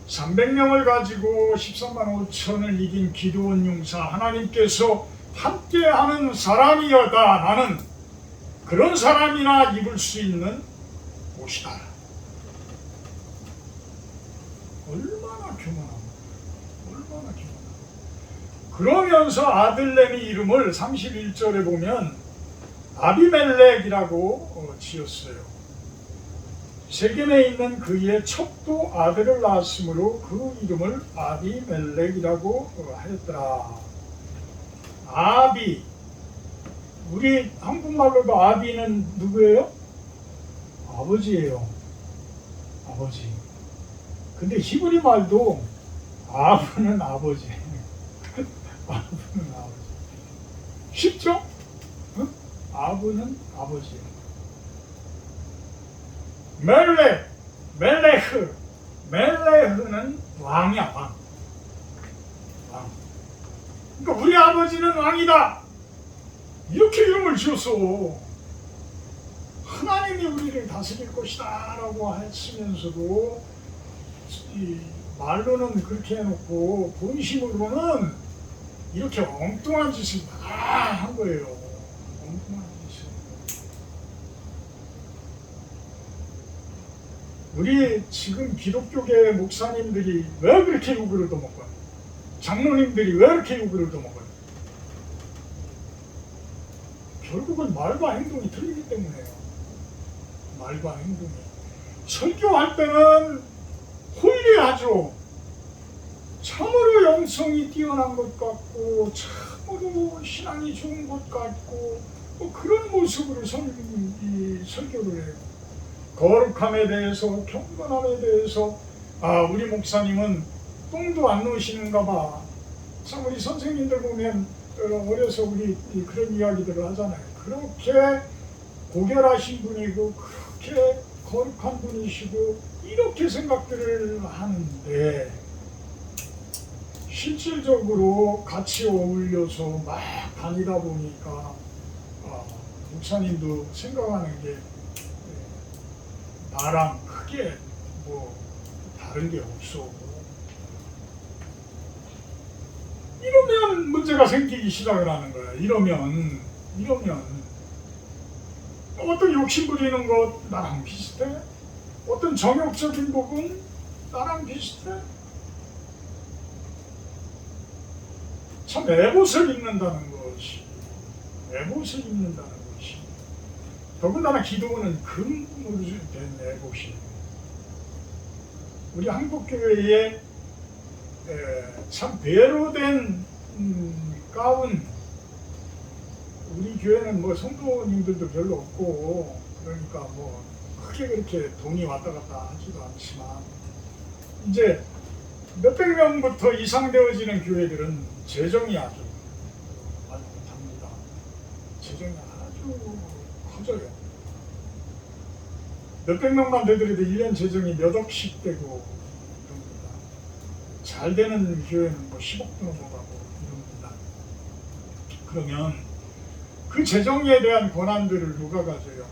300명을 가지고 13만 5천을 이긴 기드온 용사, 하나님께서 함께하는 사람이었다. 나는 그런 사람이나 입을 수 있는 옷이다. 얼마나 교만합니까? 얼마나 교만합니까? 그러면서 아들내미 이름을 31절에 보면 아비멜렉이라고 지었어요. 세겜에 있는 그의 첩도 아들을 낳았으므로 그 이름을 아비멜렉이라고 하였더라. 아비, 우리 한국말로도 아비는 누구예요? 아버지예요. 아버지. 근데 히브리 말도 아브는 아버지. 아브는 아버지. 쉽죠? 응? 아브는 아버지예요. 멜레흐는 왕이야, 왕. 그러니까 우리 아버지는 왕이다. 이렇게 이름을 지었어. 하나님이 우리를 다스릴 것이다 라고 했으면서도 이 말로는 그렇게 해놓고 본심으로는 이렇게 엉뚱한 짓을 다 한 거예요. 엉뚱한 짓을. 우리 지금 기독교계 목사님들이 왜 그렇게 욕을 얻어먹어요? 장로님들이 왜 이렇게 욕을 얻어먹어요? 결국은 말과 행동이 틀리기 때문에요. 말과 행동이. 설교할 때는 홀리하죠. 참으로 영성이 뛰어난 것 같고 참으로 신앙이 좋은 것 같고 그런 모습으로 설교를 해요. 거룩함에 대해서, 경건함에 대해서 우리 목사님은 똥도 안 넣으시는가 봐. 참 우리 선생님들 보면 어려서 우리 그런 이야기들을 하잖아요. 그렇게 고결하신 분이고 그렇게 거룩한 분이시고 이렇게 생각들을 하는데 실질적으로 같이 어울려서 막 다니다 보니까 목사님도 생각하는 게 나랑 크게 뭐 다른 게 없어. 이러면 문제가 생기기 시작을 하는 거야. 이러면 어떤 욕심 부리는 것 나랑 비슷해? 어떤 정욕적인 부분 나랑 비슷해? 참 에봇을 입는다는 것이 더군다나 기도는 금으로 된 에봇이 우리 한국교회에 참 배로 된 가운, 우리 교회는 뭐 성도님들도 별로 없고 그러니까 뭐 크게 그렇게 돈이 왔다 갔다 하지도 않지만 이제 몇백 명부터 이상 되어지는 교회들은 재정이 아주 못합니다. 재정이 아주 커져요. 몇백 명만 되더라도 1년 재정이 몇 억씩 되고 이럽니다. 잘 되는 교회는 뭐 10억도 넘어가고 이럽니다. 그러면 그 재정에 대한 권한들을 누가 가져요?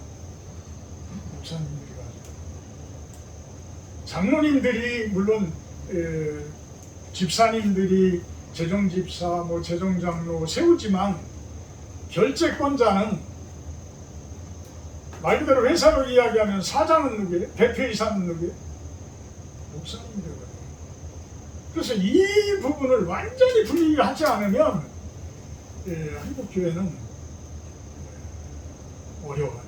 목사님들이 가져요. 장로님들이 물론 집사님들이 재정집사, 뭐 재정장로 세우지만 결재권자는 말 그대로 회사로 이야기하면 사장은 누구예요? 대표이사는 누구예요? 목사님들이거든요. 그래서 이 부분을 완전히 분리하지 않으면 한국 교회는 어려워요.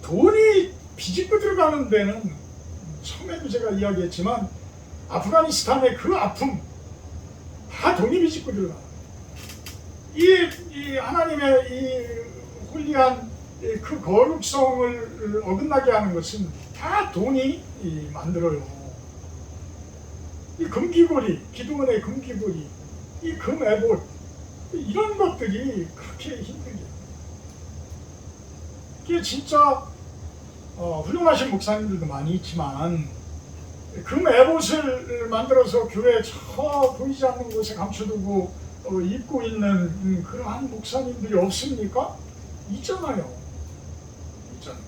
돈이 비집고 들어가는 데는 처음에도 제가 이야기했지만 아프가니스탄의 그 아픔 다 돈이 비집고 들어가요. 이 하나님의 이 홀리한 그 거룩성을 어긋나게 하는 것은 다 돈이 만들어요. 이 금귀고리, 기도원의 금귀고리, 이 금애봇 이런 것들이 그렇게 힘들게. 이게 진짜 훌륭하신 목사님들도 많이 있지만 금애봇을 만들어서 교회 저 보이지 않는 곳에 감춰두고 입고 있는 그러한 목사님들이 없습니까? 있잖아요. 있잖아요.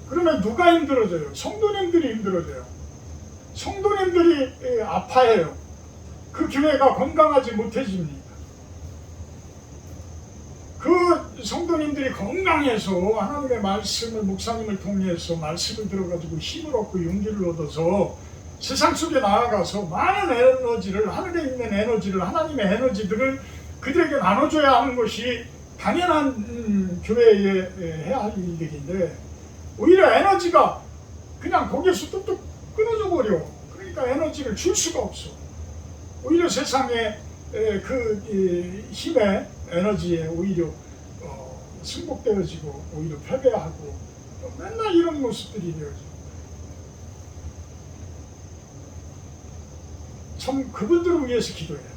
그러면 누가 힘들어져요? 성도님들이 힘들어져요. 성도님들이 아파해요. 그 교회가 건강하지 못해집니다. 그 성도님들이 건강해서 하나님의 말씀을 목사님을 통해서 말씀을 들어가지고 힘을 얻고 용기를 얻어서 세상 속에 나아가서 많은 에너지를, 하늘에 있는 에너지를, 하나님의 에너지들을 그들에게 나눠줘야 하는 것이 당연한 교회에 해야 할 일들인데 오히려 에너지가 그냥 거기에서 뚝뚝 끊어져 버려. 그러니까 에너지를 줄 수가 없어. 오히려 세상에 그 힘의 에너지에 오히려 승복되어지고 오히려 패배하고 맨날 이런 모습들이 되어져. 참 그분들을 위해서 기도해야 돼.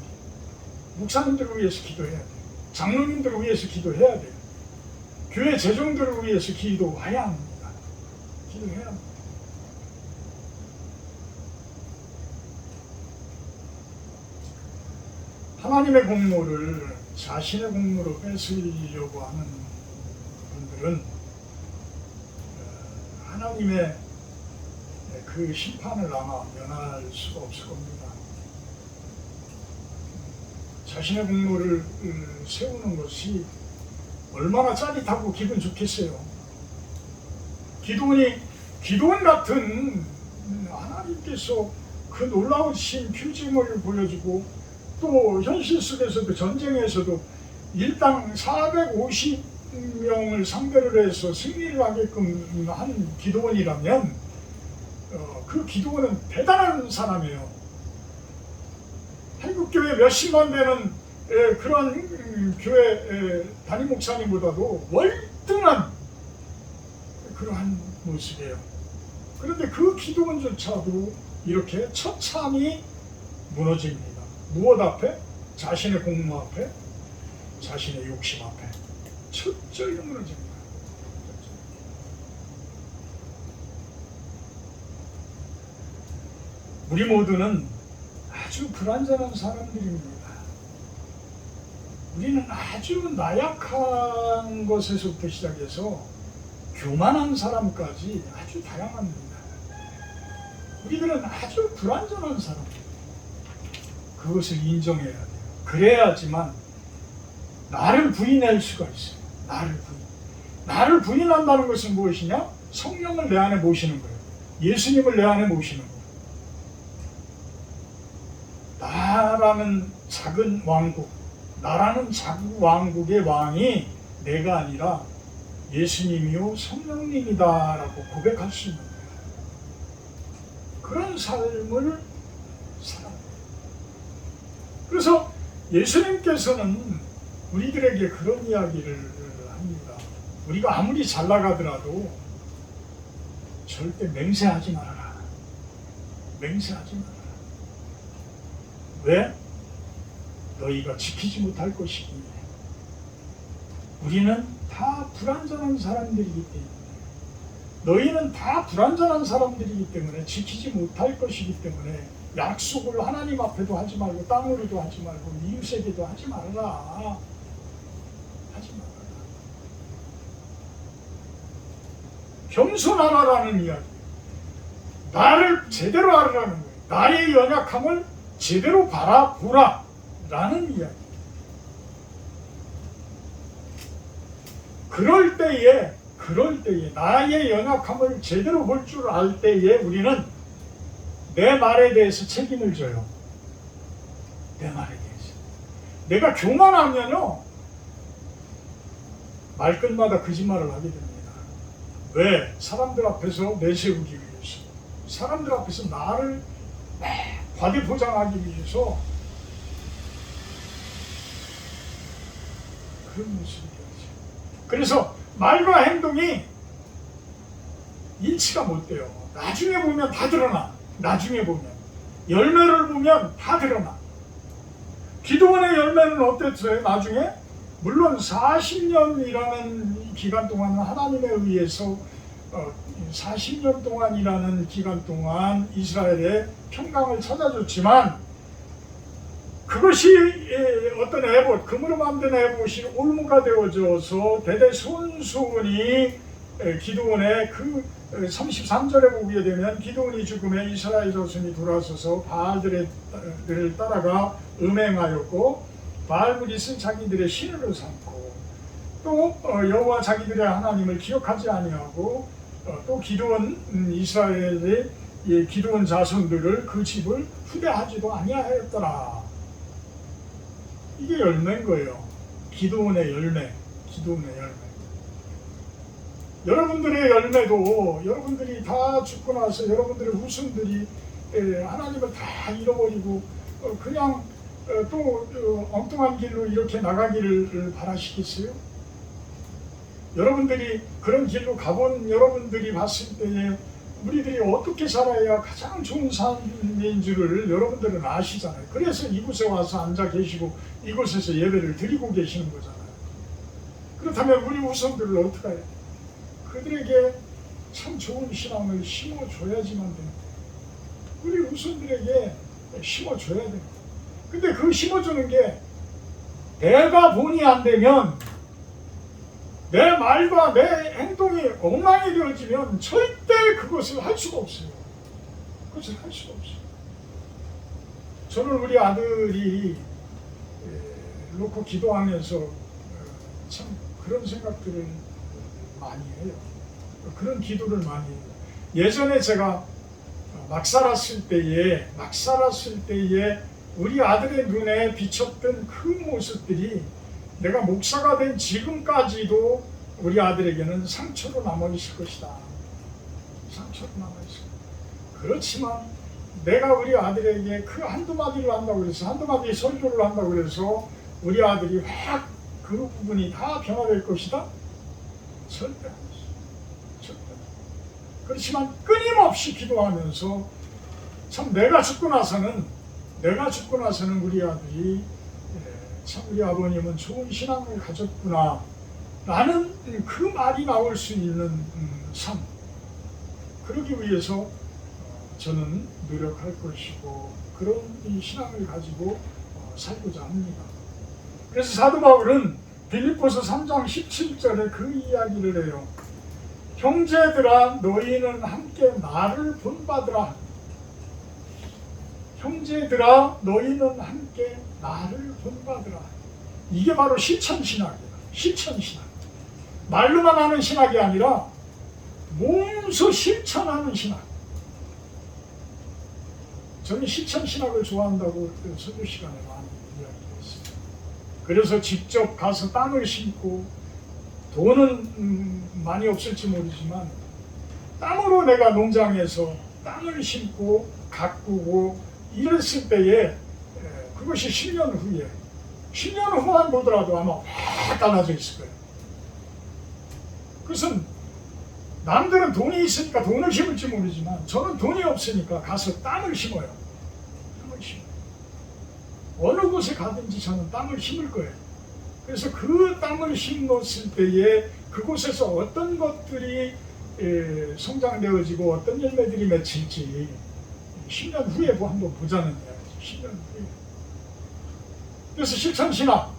목사님들을 위해서 기도해야 돼. 장로님들을 위해서 기도해야 돼. 교회 재정들을 위해서 기도해야 합니다. 기도해야 합니다. 하나님의 공로를 자신의 공로로 뺏으려고 하는 분들은 하나님의 그 심판을 아마 면할 수가 없을 겁니다. 자신의 공로를 세우는 것이 얼마나 짜릿하고 기분 좋겠어요. 기도원 같은 하나님께서 그 놀라우신 표징을 보여주고 또 현실 속에서도 전쟁에서도 일당 450명을 상대로 해서 승리를 하게끔 한 기도원이라면 그 기도원은 대단한 사람이에요. 한국교회 몇십만 되는 그런 교회 담임 목사님보다도 월등한 그러한 모습이에요. 그런데 그 기도원조차도 이렇게 처참히 무너집니다. 무엇 앞에? 자신의 공로 앞에, 자신의 욕심 앞에 철저히 무너집니다. 우리 모두는 아주 불완전한 사람들입니다. 우리는 아주 나약한 것에서부터 시작해서 교만한 사람까지 아주 다양합니다. 우리들은 아주 불완전한 사람들. 그것을 인정해야 돼요. 그래야지만 나를 부인할 수가 있어요. 나를 부인한다는 것은 무엇이냐? 성령을 내 안에 모시는 거예요. 예수님을 내 안에 모시는 거예요. 나라는 작은 왕국, 나라는 작은 왕국의 왕이 내가 아니라 예수님이요 성령님이다라고 고백할 수 있는 거예요. 그런 삶을 살아요. 그래서 예수님께서는 우리들에게 그런 이야기를 합니다. 우리가 아무리 잘 나가더라도 절대 맹세하지 말아라. 맹세하지 말아라. 왜? 너희가 지키지 못할 것이기에. 우리는 다 불완전한 사람들이기 때문에 너희는 다 불완전한 사람들이기 때문에 지키지 못할 것이기 때문에 약속을 하나님 앞에도 하지 말고 땅으로도 하지 말고 이웃에게도 하지 말아라. 하지 말아라. 겸손하라라는 이야기. 나를 제대로 알으라는 거예요. 나의 연약함을 제대로 바라보라 라는 이야기. 그럴 때에 나의 연약함을 제대로 볼 줄 알 때에 우리는 내 말에 대해서 책임을 져요. 내 말에 대해서. 내가 교만하면요, 말끝마다 거짓말을 하게 됩니다. 왜? 사람들 앞에서 내세우기 위해서. 사람들 앞에서 나를 과대포장하기 위해서 그런 모습이 되죠. 그래서 말과 행동이 일치가 못 돼요. 나중에 보면 다 드러나. 나중에 보면 열매를 보면 다 드러나. 기도원의 열매는 어땠어요? 나중에 물론 40년이라는 기간 동안 하나님에 의해서 40년 동안이라는 기간 동안 이스라엘의 평강을 찾아줬지만 그것이 어떤 에봇, 금으로 만든 에봇이 올무가 되어져서 대대손손이 기드온의 그 33절에 보게 되면 기드온이 죽음에 이스라엘 자손이 돌아서서 바알들을 따라가 음행하였고 바알무리스 자기들의 신으로 삼고 또 여호와 자기들의 하나님을 기억하지 아니하고 또 기드온 이스라엘의 기드온 자손들을 그 집을 후대하지도 아니하였더라. 이게 열매인 거예요. 기드온의 열매. 기드온의 열매. 여러분들의 열매도 여러분들이 다 죽고 나서 여러분들의 후손들이 하나님을 다 잃어버리고 그냥 또 엉뚱한 길로 이렇게 나가기를 바라시겠어요? 여러분들이 그런 길로 가본 여러분들이 봤을 때에 우리들이 어떻게 살아야 가장 좋은 삶인 줄을 여러분들은 아시잖아요. 그래서 이곳에 와서 앉아 계시고 이곳에서 예배를 드리고 계시는 거잖아요. 그렇다면 우리 후손들을 어떻게 해야 돼? 그들에게 참 좋은 신앙을 심어줘야지만 됩니다. 우리 후손들에게 심어줘야 됩니다. 근데 그 심어주는 게 내가 본의 안 되면 내 말과 내 행동이 엉망이 되어지면 절대 그것을 할 수가 없어요. 그것을 할 수가 없어요. 저는 우리 아들이 놓고 기도하면서 참 그런 생각들을 많이 해요. 그런 기도를 많이 해요. 예전에 제가 막 살았을 때에 우리 아들의 눈에 비쳤던 그 모습들이 내가 목사가 된 지금까지도 우리 아들에게는 상처로 남아있을 것이다. 상처로 남아있을 것이다. 그렇지만 내가 우리 아들에게 그 한두 마디를 한다고 그래서 한두 마디 설교를 한다고 그래서 우리 아들이 확 그 부분이 다 변화될 것이다? 절대 아니죠. 절대. 그렇지만 끊임없이 기도하면서 참 내가 죽고 나서는 우리 아들이 참 우리 아버님은 좋은 신앙을 가졌구나 라는 그 말이 나올 수 있는 삶, 그러기 위해서 저는 노력할 것이고 그런 신앙을 가지고 살고자 합니다. 그래서 사도 바울은 빌립보서 3장 17절에 그 이야기를 해요. 형제들아 너희는 함께 나를 본받으라. 형제들아 너희는 함께 나를 본받으라. 이게 바로 실천신학이에요. 실천신학. 말로만 하는 신학이 아니라 몸소 실천하는 신학. 저는 실천신학을 좋아한다고 설교 시간에 많이 이야기했어요. 그래서 직접 가서 땅을 심고 돈은 많이 없을지 모르지만 땅으로 내가 농장에서 땅을 심고 가꾸고 이랬을 때에 그것이 10년 후만 보더라도 아마 확 달라져 있을 거예요. 그것은 남들은 돈이 있으니까 돈을 심을지 모르지만 저는 돈이 없으니까 가서 땅을 심어요. 땅을 심어요. 어느 곳에 가든지 저는 땅을 심을 거예요. 그래서 그 땅을 심었을 때에 그곳에서 어떤 것들이 성장되어지고 어떤 열매들이 맺힐지 10년 후에 한번 보자는 이야기죠. 10년 후에. 그래서 실천신학,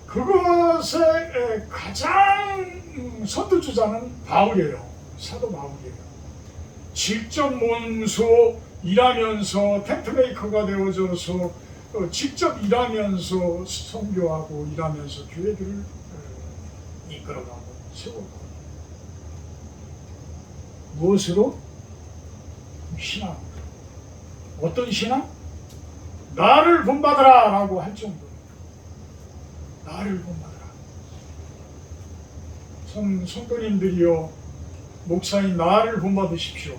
그것의 가장 선두주자는 바울이에요. 사도 바울이에요. 직접 몸소 일하면서 텐트메이커가 되어져서 직접 일하면서 선교하고 일하면서 교회들을 이끌어가고 세우고. 무엇으로? 신앙. 어떤 신앙? 나를 본받으라 라고 할 정도로. 나를 본받으라. 성도님들이여, 목사인 나를 본받으십시오.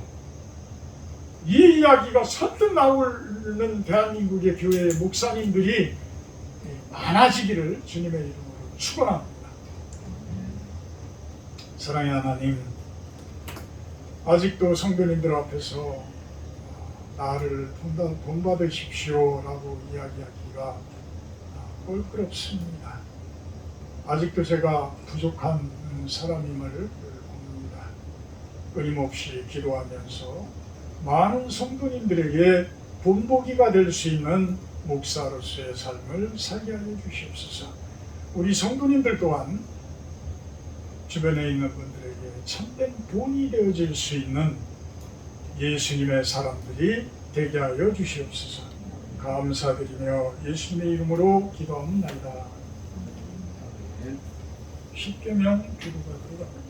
이 이야기가 선뜻 나오는 대한민국의 교회 목사님들이 많아지기를 주님의 이름으로 축원합니다. 사랑의 하나님, 아직도 성도님들 앞에서 나를 본받으십시오 라고 이야기하기가 껄끄럽습니다. 아직도 제가 부족한 사람임을 봅니다. 끊임없이 기도하면서 많은 성도님들에게 본보기가 될 수 있는 목사로서의 삶을 살게 하여 주시옵소서. 우리 성도님들 또한 주변에 있는 분들에게 참된 본이 되어질 수 있는 예수님의 사람들이 되게 하여 주시옵소서. 감사드리며 예수님의 이름으로 기도합니다. 십계명 기도가 들어갑니다.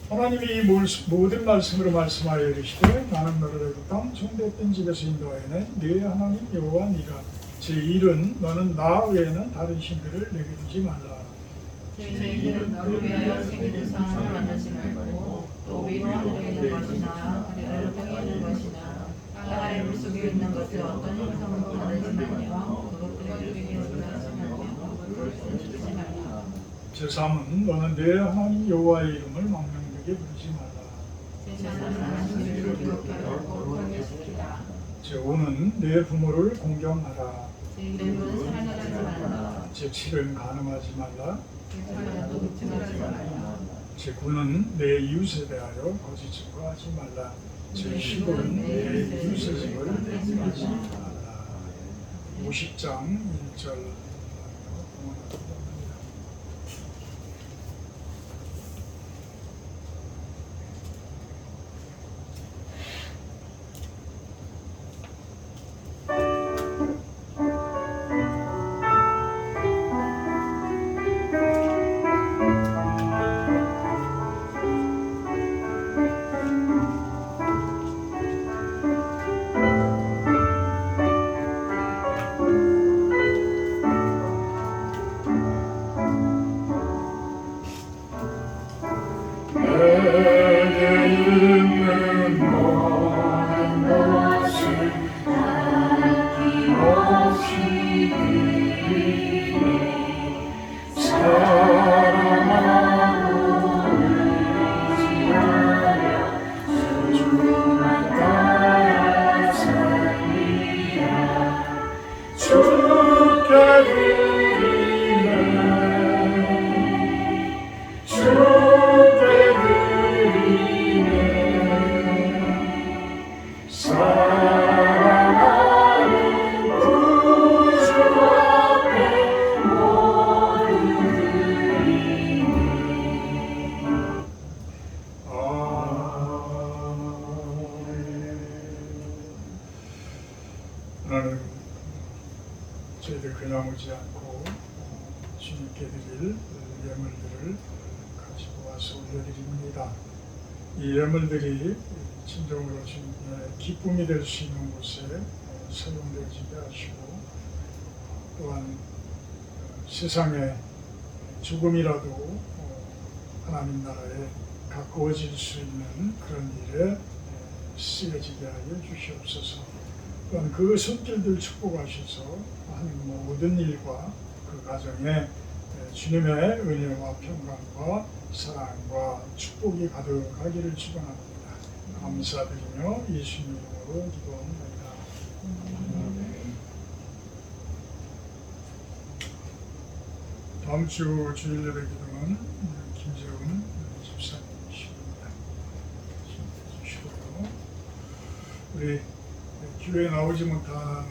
하나님이 모든 말씀으로 말씀하여 이르시되 나는 너를 애굽 땅 종됐던 집에서 인도하여내 네 하나님 여호와 니라. 제1은 너는 나 외에는 다른 신들을 내게 두지 말라. 제2는 너를 위하여 생긴 상을 만들지 말고 또 위로 하늘에 있는 것이나 아래로 땅에 있는 것이나 땅 아래 물속에 있는 것을 어떤 형상으로 만들지 말며 그것들을 주에게 전하지 말며 그것을 주지 말라. 제3은 너는 네 하나님 여호와의 이름을 망명되게 부르지 말라. 제4는 하나님을 기억하여 거룩하게 지키라. 제5는 네 부모를 공경하라. 제6는 사랑하지 말라. 제7은 간음하지 말라. 제8은 독증하지 말라. 제9는 내 이웃에 대하여 거짓 증거하지 말라. 제10은 내 이웃의 집을 뺏지 말라. 50장 1절. 하나님, 저희들 그냥 오지 않고 주님께 드릴 예물들을 가지고 와서 올려드립니다. 이 예물들이 진정으로 주님의 기쁨이 될 수 있는 곳에 사용되어지게 하시고, 또한 세상에 조금이라도 하나님 나라에 가까워질 수 있는 그런 일에 쓰여지게 하여 주시옵소서. 또한 그 손길들 축복하셔서 하는 모든 일과 그 가정에 주님의 은혜와 평강과 사랑과 축복이 가득하기를 축원합니다. 감사드리며 예수님 이름으로 기도합니다. 다음 주 주일 예배 기도는 김재호 우리 교회에 나오지 못하는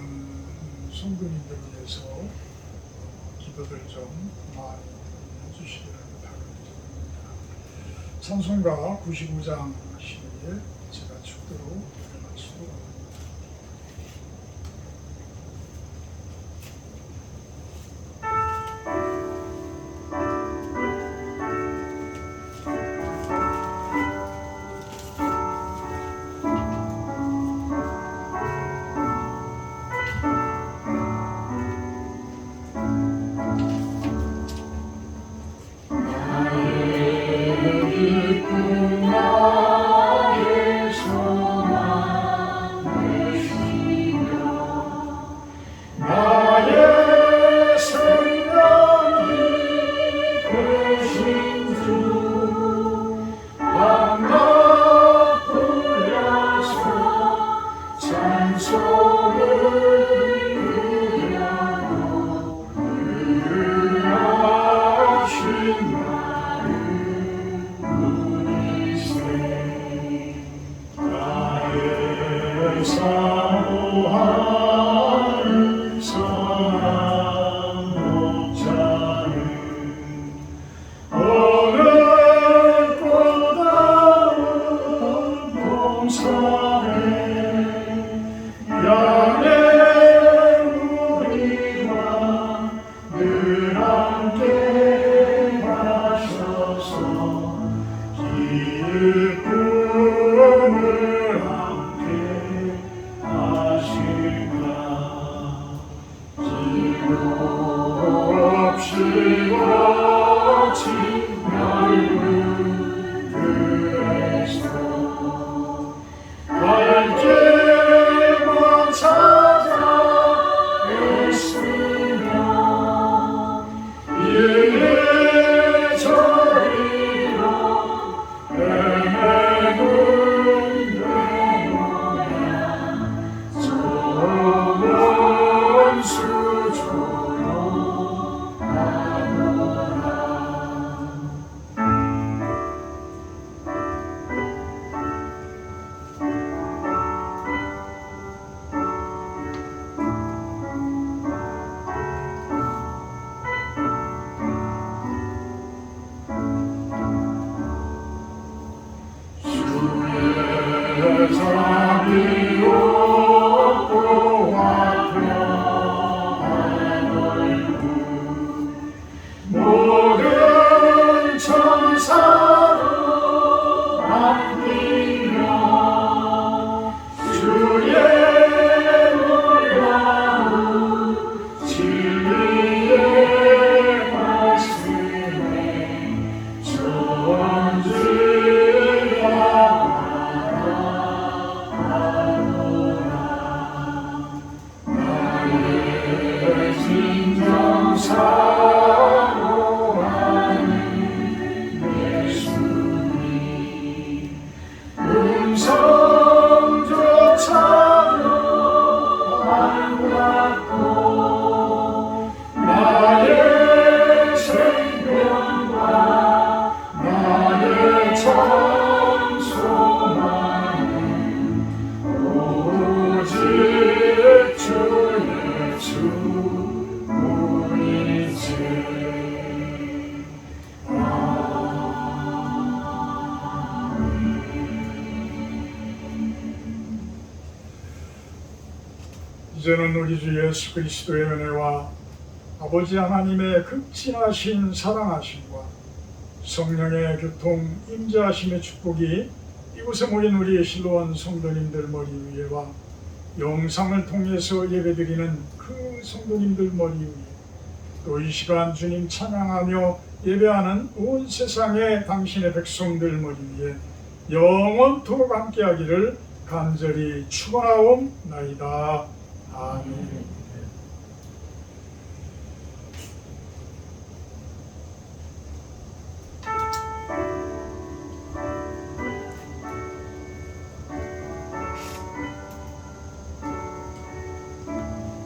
성도님들을 위해서 기도들 좀 많이 해주시기를 부탁드립니다. 찬송가 99장 시에 제가 축도로 마치도록 합니다. 이제는 우리 주 예수 그리스도의 은혜와 아버지 하나님의 극진하신 사랑하심과 성령의 교통 임재하심의 축복이 이곳에 모인 우리 실로원 성도님들 머리 위에와 영상을 통해서 예배드리는 그 성도님들 머리 위에 또 이 시간 주님 찬양하며 예배하는 온 세상의 당신의 백성들 머리 위에 영원토록 함께하기를 간절히 축원하옵나이다. 아멘.